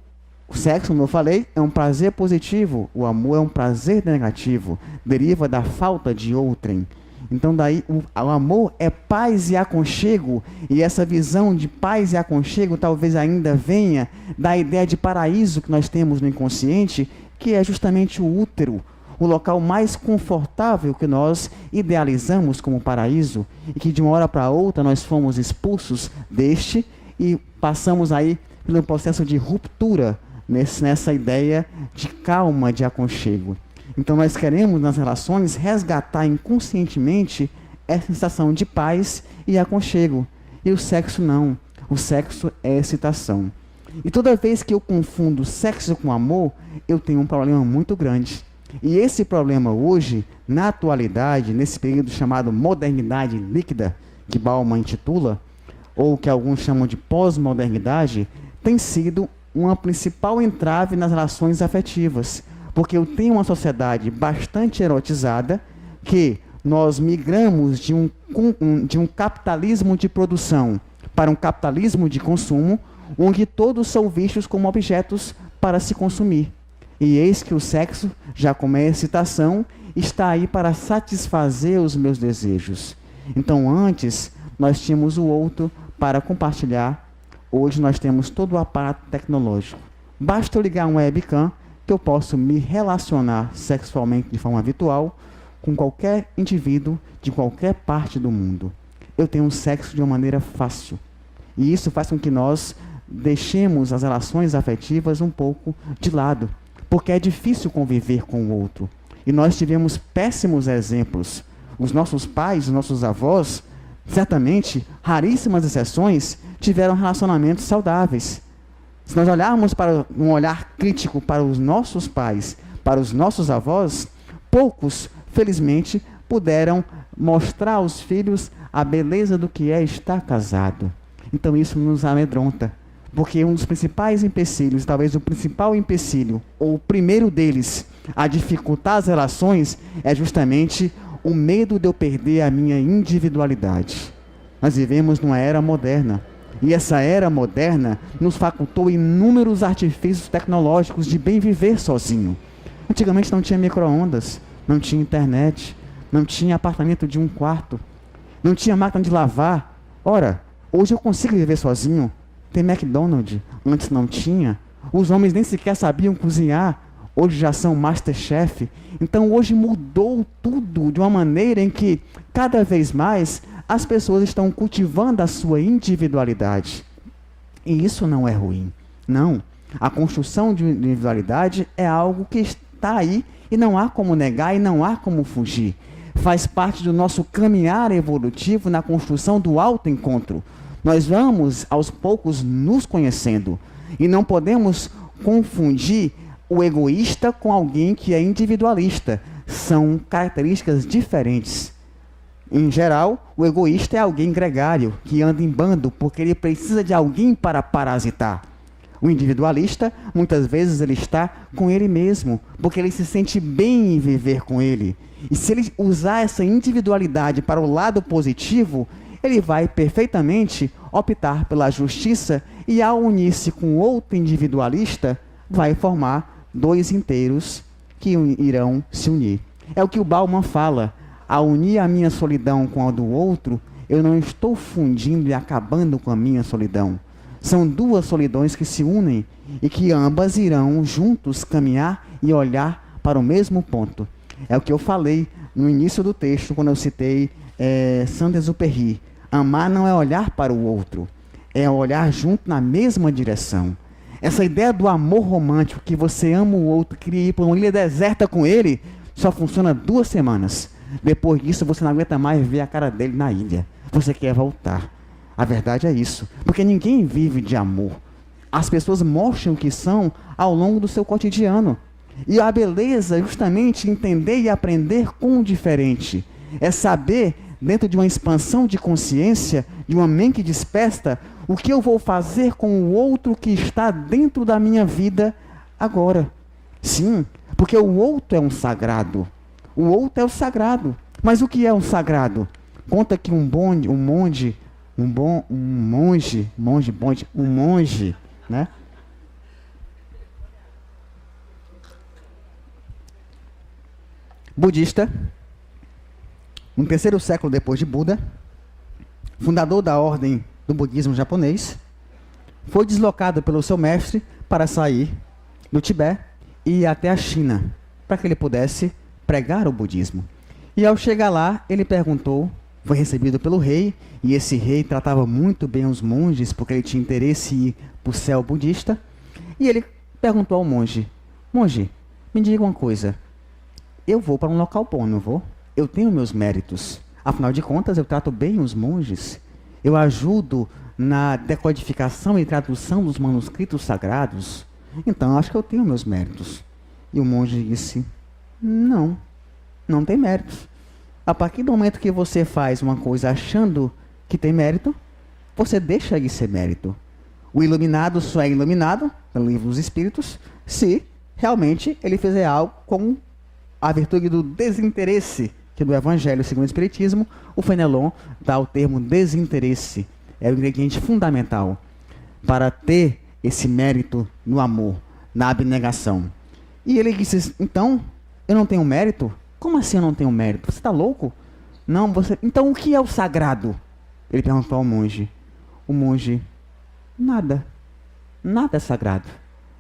sexo, como eu falei, é um prazer positivo. O amor é um prazer negativo, deriva da falta de outrem. Então daí o amor é paz e aconchego, e essa visão de paz e aconchego talvez ainda venha da ideia de paraíso que nós temos no inconsciente, que é justamente o útero, o local mais confortável que nós idealizamos como paraíso, e que de uma hora para outra nós fomos expulsos deste e passamos aí pelo processo de ruptura nessa ideia de calma, de aconchego. Então nós queremos nas relações resgatar inconscientemente essa sensação de paz e aconchego. E o sexo não. O sexo é excitação. E toda vez que eu confundo sexo com amor, eu tenho um problema muito grande. E esse problema hoje, na atualidade, nesse período chamado modernidade líquida, que Bauman intitula, ou que alguns chamam de pós-modernidade, tem sido uma principal entrave nas relações afetivas. Porque eu tenho uma sociedade bastante erotizada, que nós migramos de um capitalismo de produção para um capitalismo de consumo, onde todos são vistos como objetos para se consumir. E eis que o sexo, já como é excitação, está aí para satisfazer os meus desejos. Então antes nós tínhamos o outro para compartilhar, hoje nós temos todo o aparato tecnológico. Basta eu ligar um webcam que eu posso me relacionar sexualmente de forma virtual com qualquer indivíduo de qualquer parte do mundo. Eu tenho sexo de uma maneira fácil. E isso faz com que nós deixemos as relações afetivas um pouco de lado, porque é difícil conviver com o outro. E nós tivemos péssimos exemplos. Os nossos pais, os nossos avós, certamente, raríssimas exceções, tiveram relacionamentos saudáveis. Se nós olharmos para um olhar crítico para os nossos pais, para os nossos avós, poucos, felizmente, puderam mostrar aos filhos a beleza do que é estar casado. Então isso nos amedronta, porque um dos principais empecilhos, talvez o principal empecilho, ou o primeiro deles, a dificultar as relações, é justamente o medo de eu perder a minha individualidade. Nós vivemos numa era moderna, e essa era moderna nos facultou inúmeros artifícios tecnológicos de bem viver sozinho. Antigamente não tinha micro-ondas, não tinha internet, não tinha apartamento de um quarto, não tinha máquina de lavar. Ora, hoje eu consigo viver sozinho. Tem McDonald's, antes não tinha. Os homens nem sequer sabiam cozinhar, hoje já são Masterchef. Então hoje mudou tudo de uma maneira em que cada vez mais as pessoas estão cultivando a sua individualidade. E isso não é ruim. Não. A construção de individualidade é algo que está aí e não há como negar e não há como fugir. Faz parte do nosso caminhar evolutivo na construção do autoencontro. Nós vamos, aos poucos, nos conhecendo. E não podemos confundir o egoísta com alguém que é individualista. São características diferentes. Em geral, o egoísta é alguém gregário, que anda em bando porque ele precisa de alguém para parasitar. O individualista, muitas vezes, ele está com ele mesmo, porque ele se sente bem em viver com ele. E se ele usar essa individualidade para o lado positivo, ele vai perfeitamente optar pela justiça e, ao unir-se com outro individualista, vai formar dois inteiros que irão se unir. É o que o Bauman fala. Ao unir a minha solidão com a do outro, eu não estou fundindo e acabando com a minha solidão. São duas solidões que se unem e que ambas irão juntos caminhar e olhar para o mesmo ponto. É o que eu falei no início do texto, quando eu citei Saint-Exupéry. Amar não é olhar para o outro, é olhar junto na mesma direção. Essa ideia do amor romântico, que você ama o outro, queria ir para uma ilha deserta com ele, só funciona 2 semanas. Depois disso, você não aguenta mais ver a cara dele na ilha. Você quer voltar. A verdade é isso. Porque ninguém vive de amor. As pessoas mostram o que são ao longo do seu cotidiano. E a beleza é justamente entender e aprender com o diferente. É saber, dentro de uma expansão de consciência, de uma mente dispersa, o que eu vou fazer com o outro que está dentro da minha vida agora. Sim, porque o outro é um sagrado. O outro é o sagrado. Mas o que é um sagrado? Conta que um monge, né? Budista, no 3º século depois de Buda, fundador da ordem do budismo japonês, foi deslocado pelo seu mestre para sair do Tibete e ir até a China, para que ele pudesse pregar o budismo. E ao chegar lá, ele perguntou, foi recebido pelo rei, e esse rei tratava muito bem os monges, porque ele tinha interesse em ir para o céu budista, e ele perguntou ao monge, monge, me diga uma coisa, eu vou para um local bom, não vou? Eu tenho meus méritos, afinal de contas eu trato bem os monges, eu ajudo na decodificação e tradução dos manuscritos sagrados, então acho que eu tenho meus méritos. E o monge disse, não tem méritos. A partir do momento que você faz uma coisa achando que tem mérito, você deixa de ser mérito. O iluminado só é iluminado, pelo livro dos Espíritos, se realmente ele fizer algo com a virtude do desinteresse, que no Evangelho segundo o Espiritismo, o Fenelon dá o termo desinteresse. É o ingrediente fundamental para ter esse mérito no amor, na abnegação. E ele disse, então, eu não tenho mérito? Como assim eu não tenho mérito? Você está louco? Não, você... Então o que é o sagrado? Ele perguntou ao monge. O monge, nada. Nada é sagrado.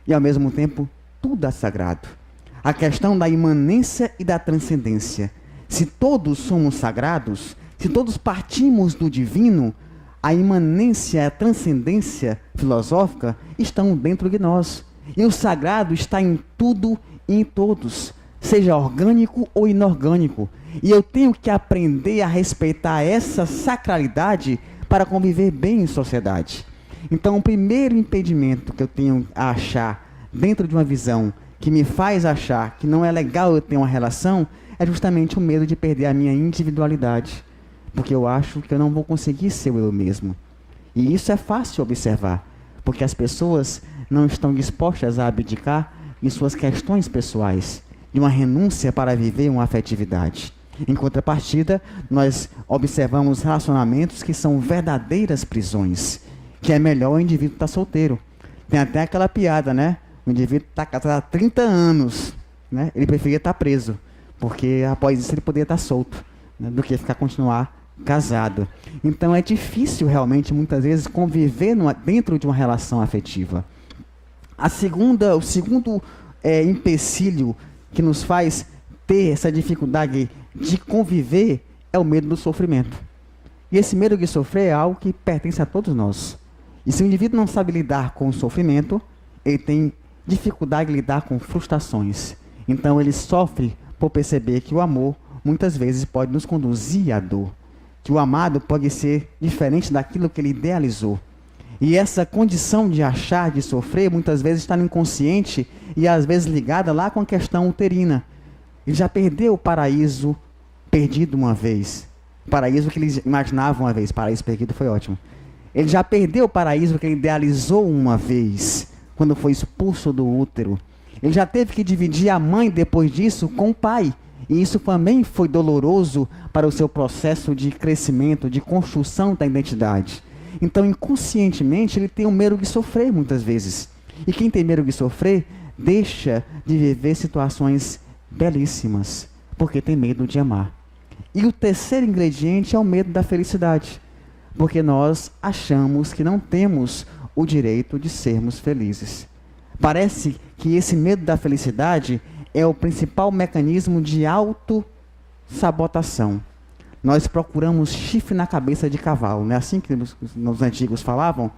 E ao mesmo tempo, tudo é sagrado. A questão da imanência e da transcendência. Se todos somos sagrados, se todos partimos do divino, a imanência e a transcendência filosófica estão dentro de nós. E o sagrado está em tudo e em todos, seja orgânico ou inorgânico. E eu tenho que aprender a respeitar essa sacralidade para conviver bem em sociedade. Então, o primeiro impedimento que eu tenho a achar dentro de uma visão que me faz achar que não é legal eu ter uma relação é justamente o medo de perder a minha individualidade. Porque eu acho que eu não vou conseguir ser eu mesmo. E isso é fácil observar, porque as pessoas não estão dispostas a abdicar em suas questões pessoais, de uma renúncia para viver uma afetividade. Em contrapartida, nós observamos relacionamentos que são verdadeiras prisões, que é melhor o indivíduo estar solteiro. Tem até aquela piada, né? O indivíduo está casado há 30 anos, né? Ele preferia estar preso, porque após isso ele poderia estar solto, né? Do que continuar casado. Então é difícil realmente, muitas vezes, conviver dentro de uma relação afetiva. O segundo empecilho que nos faz ter essa dificuldade de conviver é o medo do sofrimento. E esse medo de sofrer é algo que pertence a todos nós. E se o indivíduo não sabe lidar com o sofrimento, ele tem dificuldade de lidar com frustrações. Então ele sofre por perceber que o amor muitas vezes pode nos conduzir à dor. Que o amado pode ser diferente daquilo que ele idealizou. E essa condição de achar, de sofrer, muitas vezes está no inconsciente e às vezes ligada lá com a questão uterina. Ele já perdeu o paraíso perdido uma vez. O paraíso que ele imaginava uma vez. Paraíso perdido foi ótimo. Ele já perdeu o paraíso que ele idealizou uma vez, quando foi expulso do útero. Ele já teve que dividir a mãe depois disso com o pai. E isso também foi doloroso para o seu processo de crescimento, de construção da identidade. Então, inconscientemente, ele tem o medo de sofrer muitas vezes. E quem tem medo de sofrer, deixa de viver situações belíssimas, porque tem medo de amar. E o terceiro ingrediente é o medo da felicidade. Porque nós achamos que não temos o direito de sermos felizes. Parece que esse medo da felicidade é o principal mecanismo de autossabotação. Nós procuramos chifre na cabeça de cavalo, não é assim que os antigos falavam?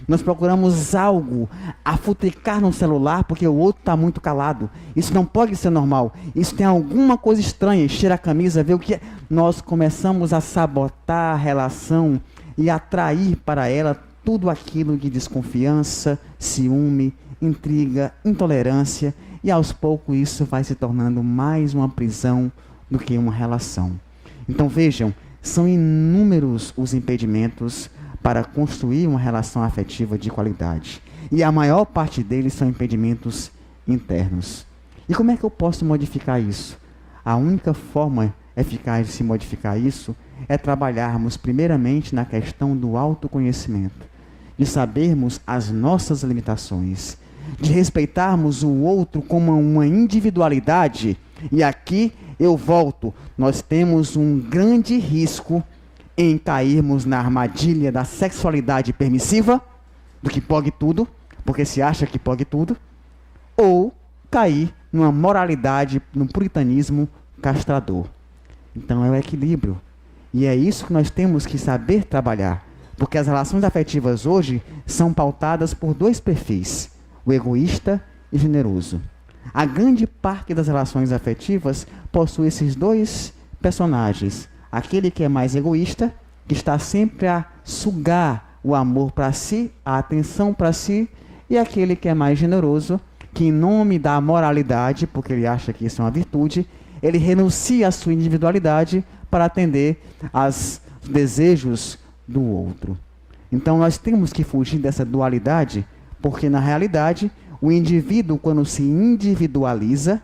Nós procuramos algo a futricar no celular porque o outro está muito calado. Isso não pode ser normal. Isso tem alguma coisa estranha. Cheira a camisa, vê o que é. Nós começamos a sabotar a relação e atrair para ela tudo aquilo de desconfiança, ciúme, intriga, intolerância. E aos poucos isso vai se tornando mais uma prisão do que uma relação. Então vejam, são inúmeros os impedimentos para construir uma relação afetiva de qualidade. E a maior parte deles são impedimentos internos. E como é que eu posso modificar isso? A única forma eficaz de se modificar isso é trabalharmos primeiramente na questão do autoconhecimento, de sabermos as nossas limitações, de respeitarmos o outro como uma individualidade. E aqui eu volto, nós temos um grande risco em cairmos na armadilha da sexualidade permissiva, do que pode tudo, porque se acha que pode tudo, ou cair numa moralidade, num puritanismo castrador. Então é o equilíbrio. E é isso que nós temos que saber trabalhar, porque as relações afetivas hoje são pautadas por dois perfis, o egoísta e o generoso. A grande parte das relações afetivas possui esses dois personagens. Aquele que é mais egoísta, que está sempre a sugar o amor para si, a atenção para si, e aquele que é mais generoso, que em nome da moralidade, porque ele acha que isso é uma virtude, ele renuncia à sua individualidade para atender aos desejos do outro. Então nós temos que fugir dessa dualidade, porque na realidade o indivíduo, quando se individualiza,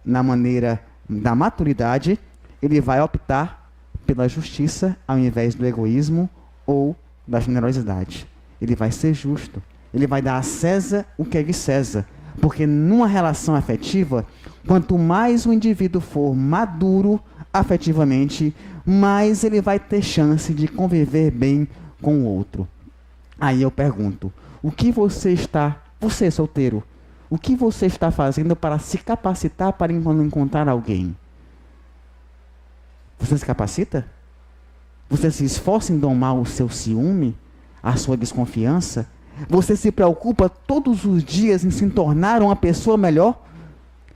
na maneira da maturidade, ele vai optar pela justiça ao invés do egoísmo ou da generosidade. Ele vai ser justo. Ele vai dar a César o que é de César. Porque numa relação afetiva, quanto mais o indivíduo for maduro afetivamente, mais ele vai ter chance de conviver bem com o outro. Aí eu pergunto, você solteiro, o que você está fazendo para se capacitar para encontrar alguém? Você se capacita? Você se esforça em domar o seu ciúme, a sua desconfiança? Você se preocupa todos os dias em se tornar uma pessoa melhor?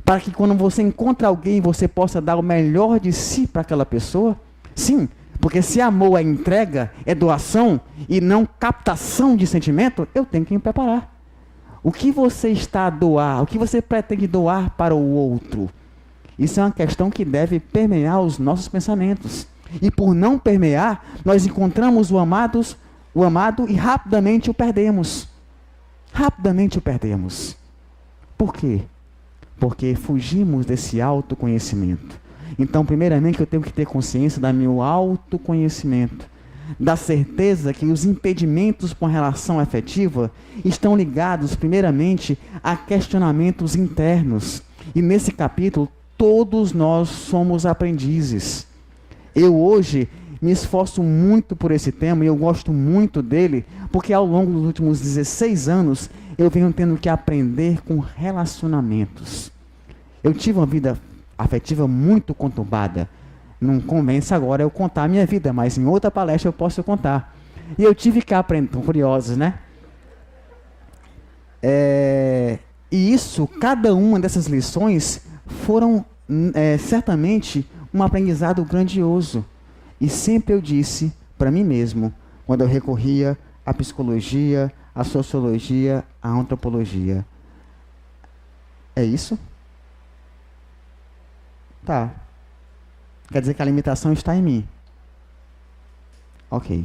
Para que quando você encontra alguém, você possa dar o melhor de si para aquela pessoa? Sim, porque se amor é entrega, é doação e não captação de sentimento, eu tenho que me preparar. O que você está a doar? O que você pretende doar para o outro? Isso é uma questão que deve permear os nossos pensamentos. E por não permear, nós encontramos o amado e rapidamente o perdemos. Rapidamente o perdemos. Por quê? Porque fugimos desse autoconhecimento. Então, primeiramente, eu tenho que ter consciência do meu autoconhecimento, da certeza que os impedimentos para uma relação afetiva estão ligados, primeiramente, a questionamentos internos. E nesse capítulo, todos nós somos aprendizes. Eu hoje me esforço muito por esse tema e eu gosto muito dele, porque ao longo dos últimos 16 anos eu venho tendo que aprender com relacionamentos. Eu tive uma vida afetiva muito conturbada. Não convence agora eu contar a minha vida, mas em outra palestra eu posso contar. E eu tive que aprender, estão curiosos, né? E isso, cada uma dessas lições foram certamente um aprendizado grandioso. E sempre eu disse para mim mesmo, quando eu recorria à psicologia, à sociologia, à antropologia: é isso? Tá. Quer dizer que a limitação está em mim. Ok.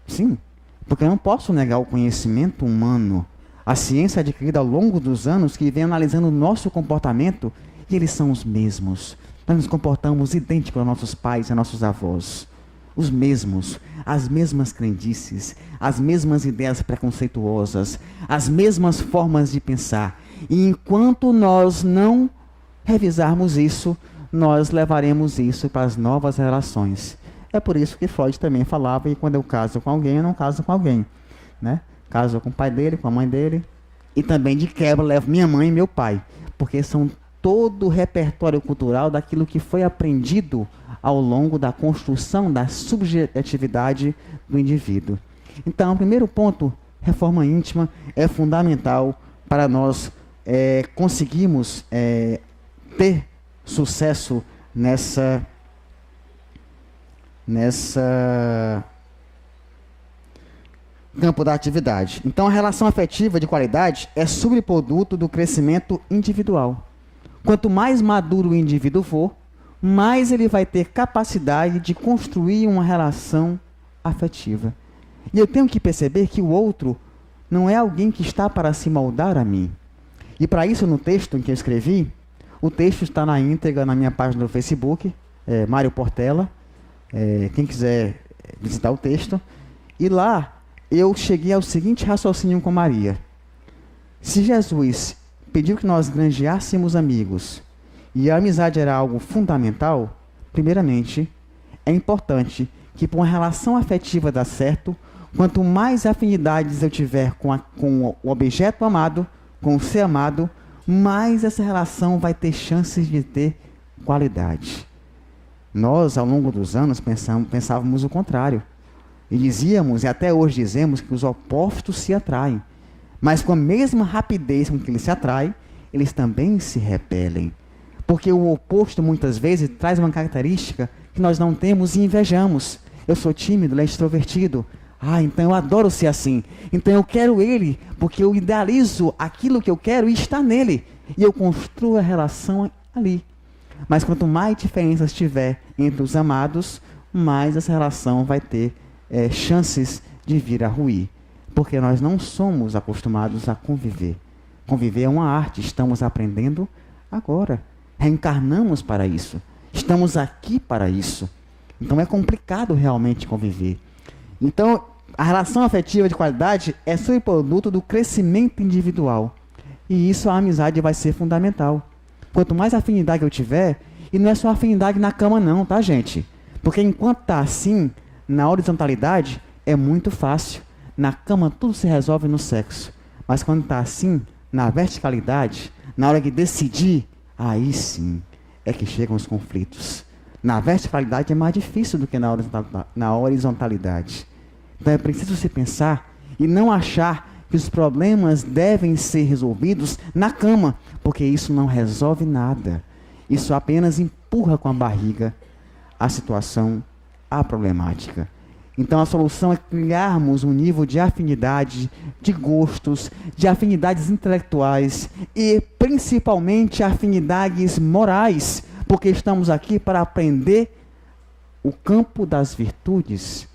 Sim, porque eu não posso negar o conhecimento humano, a ciência adquirida ao longo dos anos que vem analisando o nosso comportamento, e eles são os mesmos. Nós nos comportamos idênticos aos nossos pais e aos nossos avós. Os mesmos, as mesmas crendices, as mesmas ideias preconceituosas, as mesmas formas de pensar. E enquanto nós não revisarmos isso, nós levaremos isso para as novas relações. É por isso que Freud também falava que quando eu caso com alguém, eu não caso com alguém, né? caso com o pai dele, com a mãe dele. E também, de quebra, levo minha mãe e meu pai. Porque são todo o repertório cultural daquilo que foi aprendido ao longo da construção da subjetividade do indivíduo. Então, o primeiro ponto, reforma íntima, é fundamental para nós conseguirmos ter sucesso nessa campo da atividade. Então, a relação afetiva de qualidade é subproduto do crescimento individual. Quanto mais maduro o indivíduo for, mais ele vai ter capacidade de construir uma relação afetiva. E eu tenho que perceber que o outro não é alguém que está para se moldar a mim. E para isso, no texto em que eu escrevi, o texto está na íntegra na minha página do Facebook, Mário Portela, quem quiser visitar o texto. E lá eu cheguei ao seguinte raciocínio com Maria. Se Jesus pediu que nós granjeássemos amigos e a amizade era algo fundamental, primeiramente, é importante que para uma relação afetiva dar certo, quanto mais afinidades eu tiver com o objeto amado, com o ser amado, mais essa relação vai ter chances de ter qualidade. Nós, ao longo dos anos, pensávamos o contrário. E dizíamos, e até hoje dizemos, que os opostos se atraem. Mas com a mesma rapidez com que eles se atraem, eles também se repelem. Porque o oposto, muitas vezes, traz uma característica que nós não temos e invejamos. Eu sou tímido, ele é extrovertido. Então eu adoro ser assim. Então eu quero ele, porque eu idealizo aquilo que eu quero e está nele. E eu construo a relação ali. Mas quanto mais diferenças tiver entre os amados, mais essa relação vai ter chances de vir a ruir. Porque nós não somos acostumados a conviver. Conviver é uma arte, estamos aprendendo agora. Reencarnamos para isso. Estamos aqui para isso. Então é complicado realmente conviver. Então, a relação afetiva de qualidade é subproduto do crescimento individual. E isso, a amizade vai ser fundamental. Quanto mais afinidade eu tiver, e não é só afinidade na cama não, tá, gente? Porque enquanto está assim, na horizontalidade, é muito fácil. Na cama tudo se resolve no sexo. Mas quando está assim, na verticalidade, na hora de decidir, aí sim é que chegam os conflitos. Na verticalidade é mais difícil do que na horizontalidade. Então é preciso se pensar e não achar que os problemas devem ser resolvidos na cama, porque isso não resolve nada. Isso apenas empurra com a barriga a situação, a problemática. Então a solução é criarmos um nível de afinidade, de gostos, de afinidades intelectuais e principalmente afinidades morais, porque estamos aqui para aprender o campo das virtudes,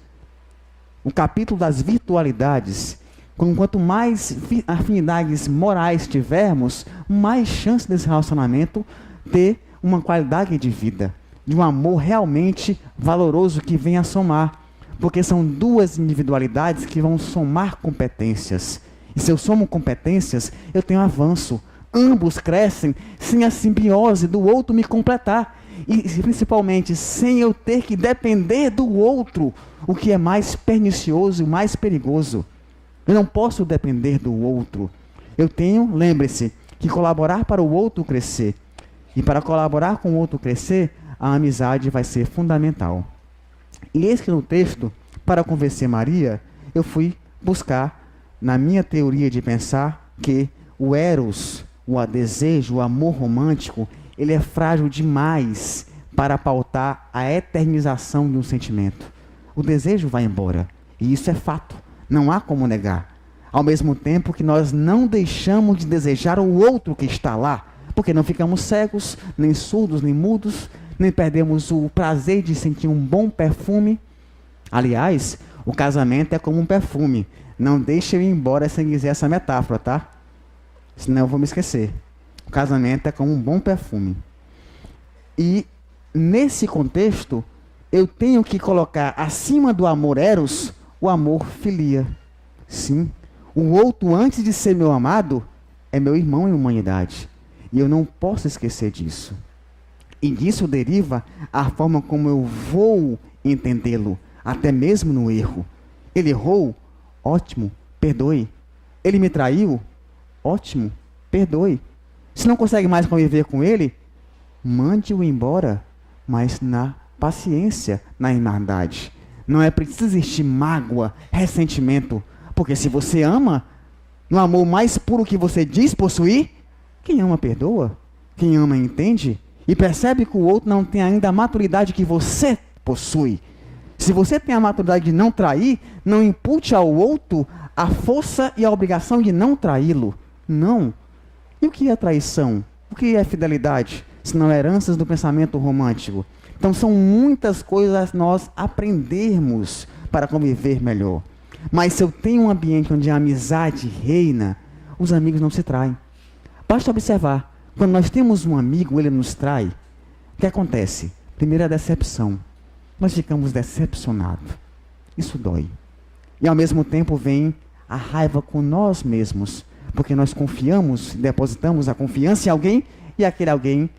o capítulo das virtualidades. Quanto mais afinidades morais tivermos, mais chance desse relacionamento ter uma qualidade de vida, de um amor realmente valoroso que venha a somar. Porque são duas individualidades que vão somar competências. E se eu somo competências, eu tenho avanço. Ambos crescem sem a simbiose do outro me completar. E principalmente sem eu ter que depender do outro, o que é mais pernicioso e mais perigoso. Eu não posso depender do outro. Eu tenho, lembre-se, que colaborar para o outro crescer. E para colaborar com o outro crescer, a amizade vai ser fundamental. E eis que no texto, para convencer Maria, eu fui buscar, na minha teoria de pensar, que o eros, o desejo, o amor romântico, ele é frágil demais para pautar a eternização de um sentimento. O desejo vai embora, e isso é fato, não há como negar. Ao mesmo tempo que nós não deixamos de desejar o outro que está lá, porque não ficamos cegos, nem surdos, nem mudos, nem perdemos o prazer de sentir um bom perfume. Aliás, o casamento é como um perfume. Não deixe eu ir embora sem dizer essa metáfora, tá? Senão eu vou me esquecer. O casamento é como um bom perfume. E, nesse contexto, eu tenho que colocar acima do amor eros, o amor filia. Sim, o outro, antes de ser meu amado, é meu irmão em humanidade. E eu não posso esquecer disso. E disso deriva a forma como eu vou entendê-lo, até mesmo no erro. Ele errou? Ótimo, Perdoe. Ele me traiu? Ótimo, perdoe. Se não consegue mais conviver com ele, mande-o embora, mas na paciência, na irmandade. Não é preciso existir mágoa, ressentimento, porque se você ama, no amor mais puro que você diz possuir, quem ama perdoa, quem ama entende e percebe que o outro não tem ainda a maturidade que você possui. Se você tem a maturidade de não trair, não impute ao outro a força e a obrigação de não traí-lo. Não. E o que é traição? O que é fidelidade? Se não heranças do pensamento romântico. Então são muitas coisas nós aprendermos para conviver melhor. Mas se eu tenho um ambiente onde a amizade reina, os amigos não se traem. Basta observar, quando nós temos um amigo, ele nos trai, o que acontece? Primeiro, a decepção. Nós ficamos decepcionados. Isso dói. E ao mesmo tempo vem a raiva com nós mesmos, porque nós confiamos, depositamos a confiança em alguém e aquele alguém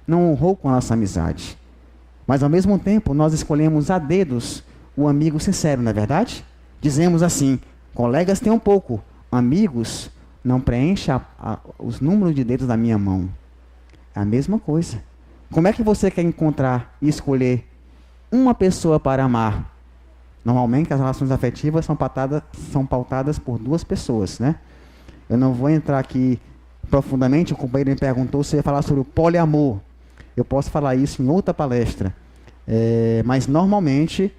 não honrou com a nossa amizade. Mas ao mesmo tempo, nós escolhemos a dedos o amigo sincero, não é verdade? Dizemos assim, colegas têm um pouco, amigos não preenchem os números de dedos da minha mão. É a mesma coisa. Como é que você quer encontrar e escolher uma pessoa para amar? Normalmente as relações afetivas são pautadas por duas pessoas, né? Eu não vou entrar aqui profundamente, o companheiro me perguntou se eu ia falar sobre o poliamor. Eu posso falar isso em outra palestra. Mas normalmente,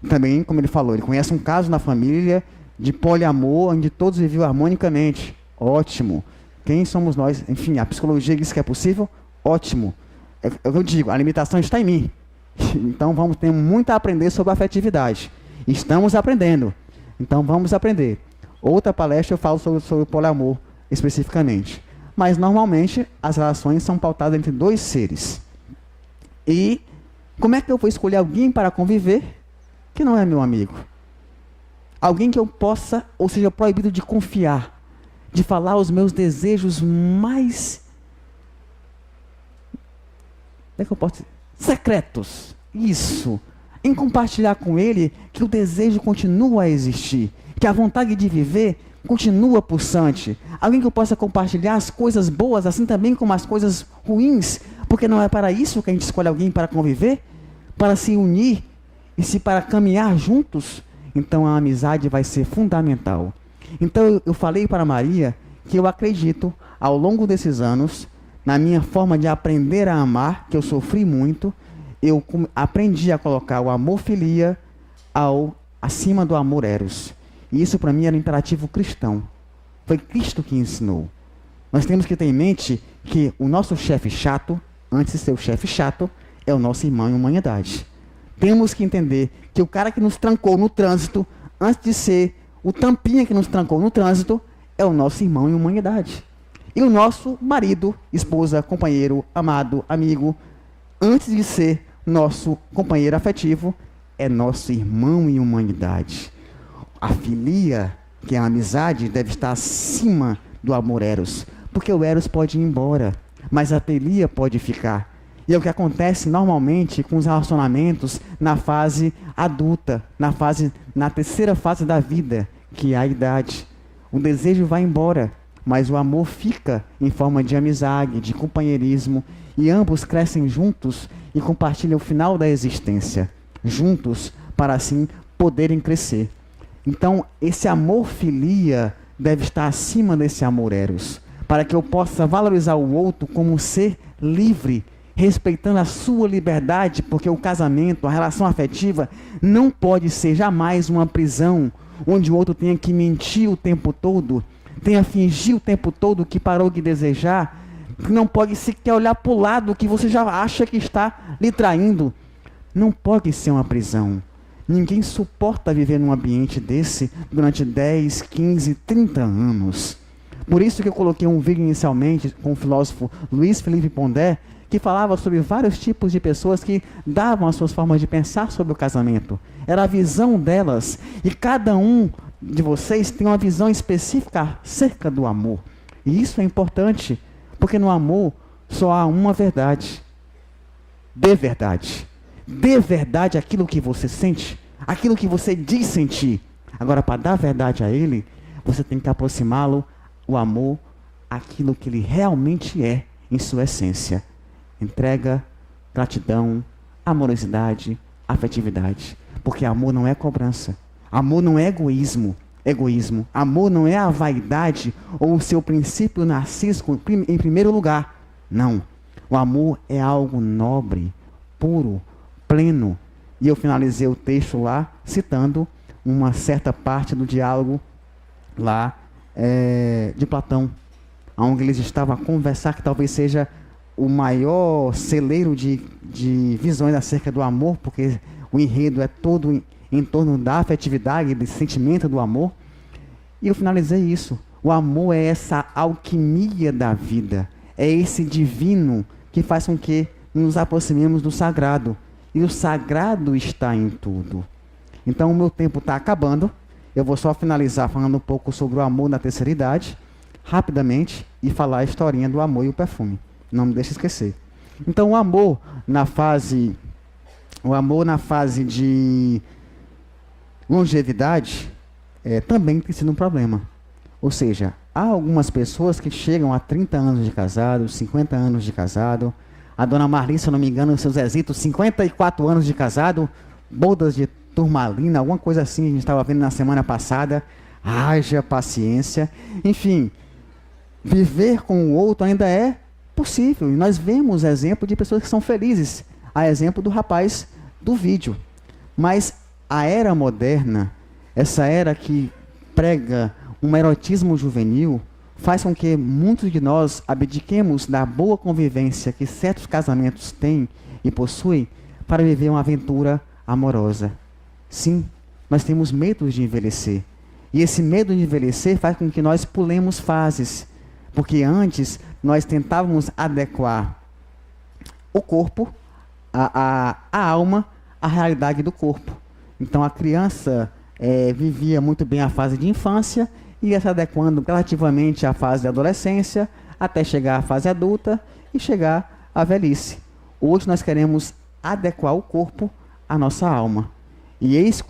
também, como ele falou, ele conhece um caso na família de poliamor, onde todos viviam harmonicamente. Ótimo. Quem somos nós? Enfim, a psicologia diz que é possível? Ótimo. É o que eu digo, a limitação está em mim. Então vamos ter muito a aprender sobre a afetividade. Estamos aprendendo. Então vamos aprender. Outra palestra eu falo sobre o poliamor especificamente. Mas normalmente as relações são pautadas entre dois seres. E como é que eu vou escolher alguém para conviver que não é meu amigo? Alguém que eu possa, ou seja, proibido de confiar, de falar os meus desejos mais... Como é que eu posso dizer? Secretos. Isso. Em compartilhar com ele que o desejo continua a existir, que a vontade de viver continua pulsante. Alguém que eu possa compartilhar as coisas boas, assim também como as coisas ruins, porque não é para isso que a gente escolhe alguém para conviver, para se unir e para caminhar juntos. Então a amizade vai ser fundamental. Então eu falei para Maria que eu acredito, ao longo desses anos, na minha forma de aprender a amar, que eu sofri muito, eu aprendi a colocar o amor-filia acima do amor eros. E isso para mim era um imperativo cristão. Foi Cristo que ensinou. Nós temos que ter em mente que o nosso chefe chato, antes de ser o chefe chato, é o nosso irmão em humanidade. Temos que entender que o cara que nos trancou no trânsito, antes de ser o tampinha que nos trancou no trânsito, é o nosso irmão em humanidade. E o nosso marido, esposa, companheiro, amado, amigo, antes de ser nosso companheiro afetivo, é nosso irmão em humanidade. A filia, que é a amizade, deve estar acima do amor eros, porque o eros pode ir embora, mas a filia pode ficar. E é o que acontece normalmente com os relacionamentos na fase adulta, na terceira fase da vida, que é a idade. O desejo vai embora, mas o amor fica em forma de amizade, de companheirismo, e ambos crescem juntos e compartilham o final da existência, juntos, para assim poderem crescer. Então, esse amor-filia deve estar acima desse amor eros, para que eu possa valorizar o outro como um ser livre, respeitando a sua liberdade, porque o casamento, a relação afetiva, não pode ser jamais uma prisão, onde o outro tenha que mentir o tempo todo, tenha fingir o tempo todo que parou de desejar, que não pode sequer olhar para o lado que você já acha que está lhe traindo. Não pode ser uma prisão. Ninguém suporta viver num ambiente desse durante 10, 15, 30 anos. Por isso que eu coloquei um vídeo inicialmente com o filósofo Luiz Felipe Pondé, que falava sobre vários tipos de pessoas que davam as suas formas de pensar sobre o casamento. Era a visão delas. E cada um de vocês tem uma visão específica acerca do amor. E isso é importante, porque no amor só há uma verdade. De verdade. Dê verdade aquilo que você sente, aquilo que você diz sentir. Agora, para dar verdade a ele, você tem que aproximá-lo, o amor, aquilo que ele realmente é em sua essência. Entrega, gratidão, amorosidade, afetividade. Porque amor não é cobrança. Amor não é egoísmo. Amor não é a vaidade ou o seu princípio narcísico em primeiro lugar. Não. O amor é algo nobre, puro, pleno. E eu finalizei o texto lá citando uma certa parte do diálogo lá de Platão, onde eles estavam a conversar, que talvez seja o maior celeiro de visões acerca do amor, porque o enredo é todo em torno da afetividade, do sentimento do amor. E eu finalizei isso. O amor é essa alquimia da vida, é esse divino que faz com que nos aproximemos do sagrado. E o sagrado está em tudo. Então o meu tempo está acabando. Eu vou só finalizar falando um pouco sobre o amor na terceira idade, rapidamente, e falar a historinha do amor e o perfume. Não me deixe esquecer. Então o amor na fase de longevidade também tem sido um problema. Ou seja, há algumas pessoas que chegam a 30 anos de casado, 50 anos de casado. A dona Marli, se eu não me engano, seus Zezitos, 54 anos de casado, bodas de turmalina, alguma coisa assim, a gente estava vendo na semana passada. Haja paciência. Enfim, viver com o outro ainda é possível. E nós vemos exemplo de pessoas que são felizes. A exemplo do rapaz do vídeo. Mas a era moderna, essa era que prega um erotismo juvenil, faz com que muitos de nós abdiquemos da boa convivência que certos casamentos têm e possuem para viver uma aventura amorosa. Sim, nós temos medo de envelhecer. E esse medo de envelhecer faz com que nós pulemos fases. Porque antes nós tentávamos adequar o corpo, a alma, à realidade do corpo. Então a criança vivia muito bem a fase de infância, ia se adequando relativamente à fase de adolescência, até chegar à fase adulta e chegar à velhice. Hoje nós queremos adequar o corpo à nossa alma. E eis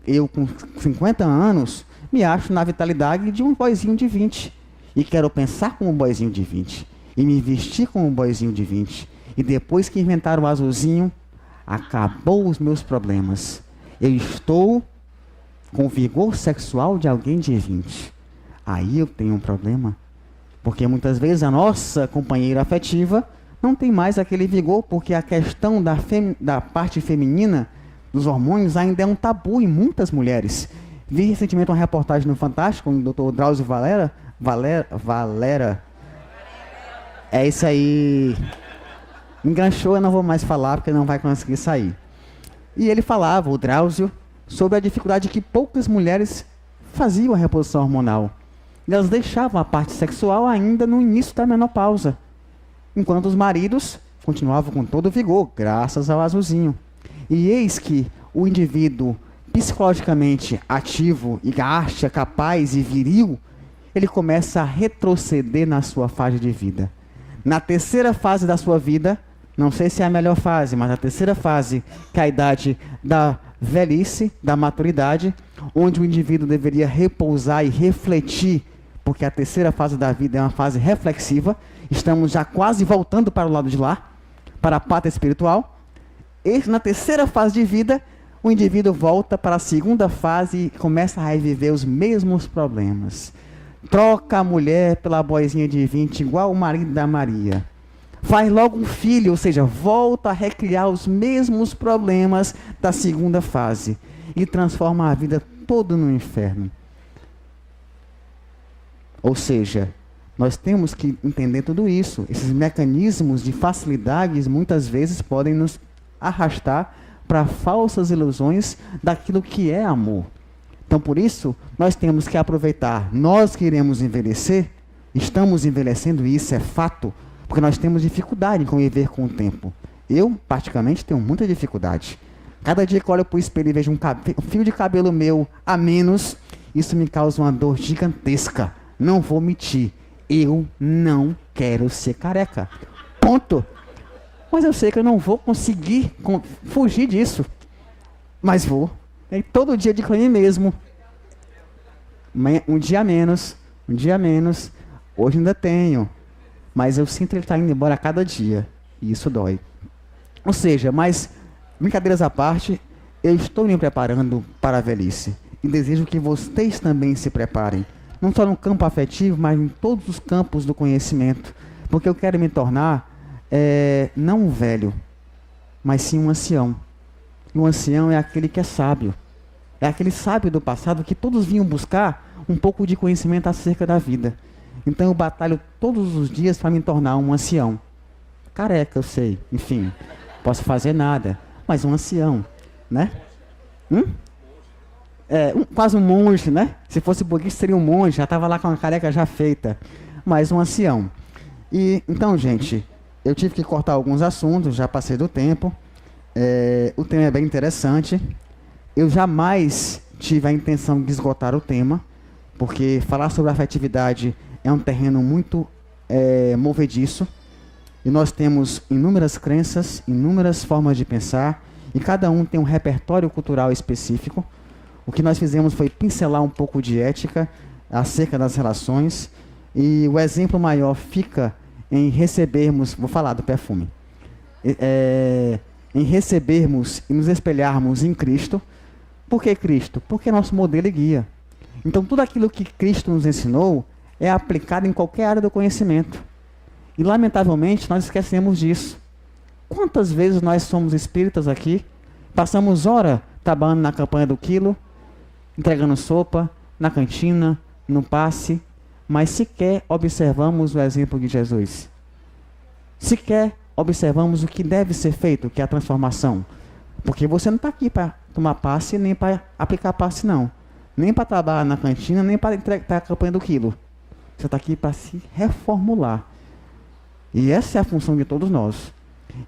eu com 50 anos, me acho na vitalidade de um boizinho de 20. E quero pensar como um boizinho de 20. E me vestir como um boizinho de 20. E depois que inventaram o azulzinho, acabou os meus problemas. Eu estou com o vigor sexual de alguém de 20. Aí eu tenho um problema. Porque muitas vezes a nossa companheira afetiva não tem mais aquele vigor, porque a questão da parte feminina, dos hormônios, ainda é um tabu em muitas mulheres. Vi recentemente uma reportagem no Fantástico, com o Dr. Drauzio Valera. É isso aí. Enganchou, eu não vou mais falar, porque não vai conseguir sair. E ele falava, o Drauzio, sobre a dificuldade que poucas mulheres faziam a reposição hormonal. E elas deixavam a parte sexual ainda no início da menopausa, enquanto os maridos continuavam com todo o vigor, graças ao azulzinho. E eis que o indivíduo psicologicamente ativo e acha capaz e viril, ele começa a retroceder na sua fase de vida. Na terceira fase da sua vida, não sei se é a melhor fase, mas a terceira fase, que é a idade da velhice, da maturidade, onde o indivíduo deveria repousar e refletir, porque a terceira fase da vida é uma fase reflexiva, estamos já quase voltando para o lado de lá, para a pátria espiritual. E na terceira fase de vida, o indivíduo volta para a segunda fase e começa a reviver os mesmos problemas. Troca a mulher pela boizinha de 20, igual o marido da Maria. Faz logo um filho, ou seja, volta a recriar os mesmos problemas da segunda fase. E transforma a vida toda no inferno. Ou seja, nós temos que entender tudo isso. Esses mecanismos de facilidades muitas vezes podem nos arrastar para falsas ilusões daquilo que é amor. Então, por isso, nós temos que aproveitar. Nós que iremos envelhecer, estamos envelhecendo e isso é fato, porque nós temos dificuldade em conviver com o tempo. Eu, praticamente, tenho muita dificuldade. Cada dia que eu olho para o espelho e vejo um fio de cabelo meu a menos, isso me causa uma dor gigantesca. Não vou mentir. Eu não quero ser careca. Ponto. Mas eu sei que eu não vou conseguir fugir disso. Mas vou. E todo dia digo a mim mesmo. um dia menos, um dia menos. Hoje ainda tenho, mas eu sinto ele tá indo embora a cada dia, e isso dói. Ou seja, mas, brincadeiras à parte, eu estou me preparando para a velhice, e desejo que vocês também se preparem, não só no campo afetivo, mas em todos os campos do conhecimento, porque eu quero me tornar, não um velho, mas sim um ancião. E um ancião é aquele que é sábio, é aquele sábio do passado que todos vinham buscar um pouco de conhecimento acerca da vida. Então eu batalho todos os dias para me tornar um ancião. Careca, eu sei, enfim, posso fazer nada, mas um ancião, né? Quase um monge, né? Se fosse budista seria um monge, já estava lá com a careca já feita, mas um ancião. E então, gente, eu tive que cortar alguns assuntos, já passei do tempo. O tema é bem interessante. Eu jamais tive a intenção de esgotar o tema, porque falar sobre afetividade é um terreno muito movediço, e nós temos inúmeras crenças, inúmeras formas de pensar, e cada um tem um repertório cultural específico. O que nós fizemos foi pincelar um pouco de ética acerca das relações, e o exemplo maior fica em recebermos, vou falar do perfume, em recebermos e nos espelharmos em Cristo. Por que Cristo? Porque é nosso modelo e guia. Então tudo aquilo que Cristo nos ensinou é aplicado em qualquer área do conhecimento. E lamentavelmente nós esquecemos disso. Quantas vezes nós somos espíritas aqui, passamos hora trabalhando na campanha do quilo, entregando sopa, na cantina, no passe, mas sequer observamos o exemplo de Jesus. Sequer observamos o que deve ser feito, que é a transformação. Porque você não está aqui para tomar passe, nem para aplicar passe, não. Nem para trabalhar na cantina, nem para entregar a campanha do quilo. Você está aqui para se reformular. E essa é a função de todos nós.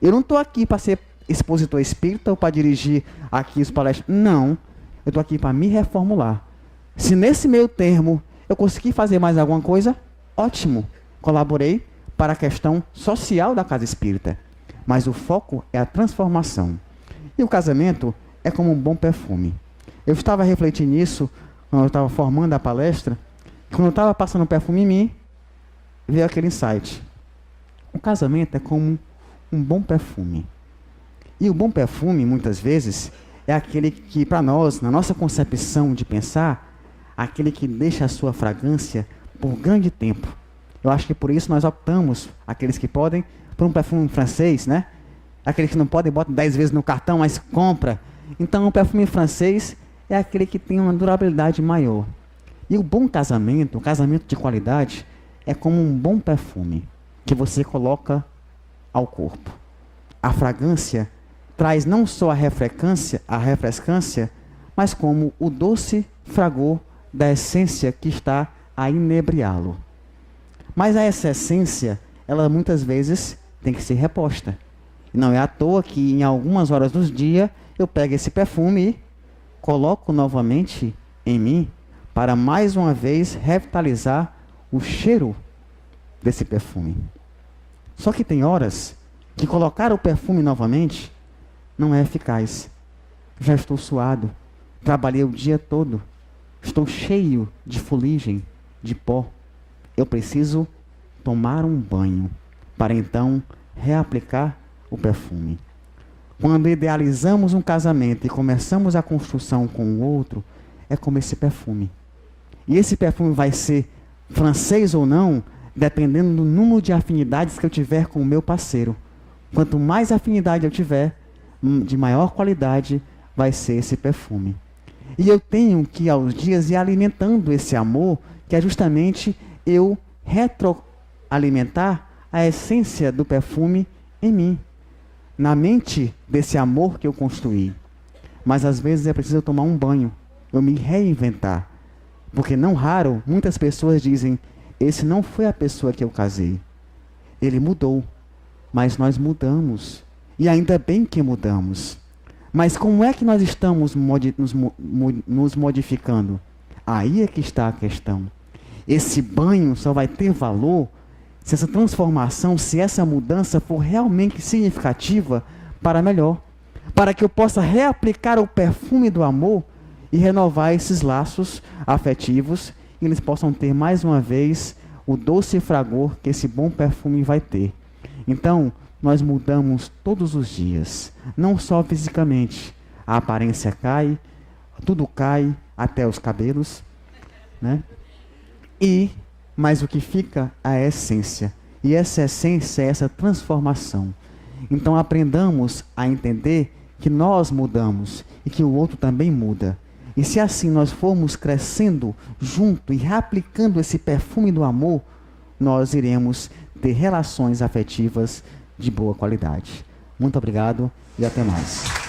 Eu não estou aqui para ser expositor espírita ou para dirigir aqui os palestras. Não. Eu estou aqui para me reformular. Se nesse meio termo eu conseguir fazer mais alguma coisa, ótimo. Colaborei para a questão social da casa espírita. Mas o foco é a transformação. E o casamento é como um bom perfume. Eu estava refletindo nisso quando eu estava formando a palestra. Quando eu estava passando o perfume em mim, veio aquele insight. O casamento é como um bom perfume. E o bom perfume, muitas vezes, é aquele que, para nós, na nossa concepção de pensar, aquele que deixa a sua fragrância por grande tempo. Eu acho que por isso nós optamos, aqueles que podem, por um perfume francês, né? Aqueles que não podem, botam 10 vezes no cartão, mas compra. Então, o perfume francês é aquele que tem uma durabilidade maior. E o bom casamento, o casamento de qualidade, é como um bom perfume que você coloca ao corpo. A fragrância traz não só a refrescância, mas como o doce fragor da essência que está a inebriá-lo. Mas essa essência, ela muitas vezes tem que ser reposta. E não é à toa que em algumas horas do dia eu pego esse perfume e coloco novamente em mim para mais uma vez revitalizar o cheiro desse perfume. Só que tem horas que colocar o perfume novamente não é eficaz. Já estou suado, trabalhei o dia todo, estou cheio de fuligem, de pó. Eu preciso tomar um banho para então reaplicar o perfume. Quando idealizamos um casamento e começamos a construção com o outro, é como esse perfume. E esse perfume vai ser francês ou não, dependendo do número de afinidades que eu tiver com o meu parceiro. Quanto mais afinidade eu tiver, de maior qualidade vai ser esse perfume. E eu tenho que, aos dias, ir alimentando esse amor, que é justamente eu retroalimentar a essência do perfume em mim, na mente desse amor que eu construí. Mas às vezes é preciso tomar um banho, eu me reinventar. Porque não raro, muitas pessoas dizem, esse não foi a pessoa que eu casei. Ele mudou, mas nós mudamos. E ainda bem que mudamos. Mas como é que nós estamos nos modificando? Aí é que está a questão. Esse banho só vai ter valor se essa transformação, se essa mudança for realmente significativa para melhor. Para que eu possa reaplicar o perfume do amor e renovar esses laços afetivos e eles possam ter mais uma vez o doce fragor que esse bom perfume vai ter. Então, nós mudamos todos os dias, não só fisicamente. A aparência cai, tudo cai, até os cabelos, né? Mas o que fica é a essência. E essa essência é essa transformação. Então aprendamos a entender que nós mudamos e que o outro também muda. E se assim nós formos crescendo junto e reaplicando esse perfume do amor, nós iremos ter relações afetivas de boa qualidade. Muito obrigado e até mais.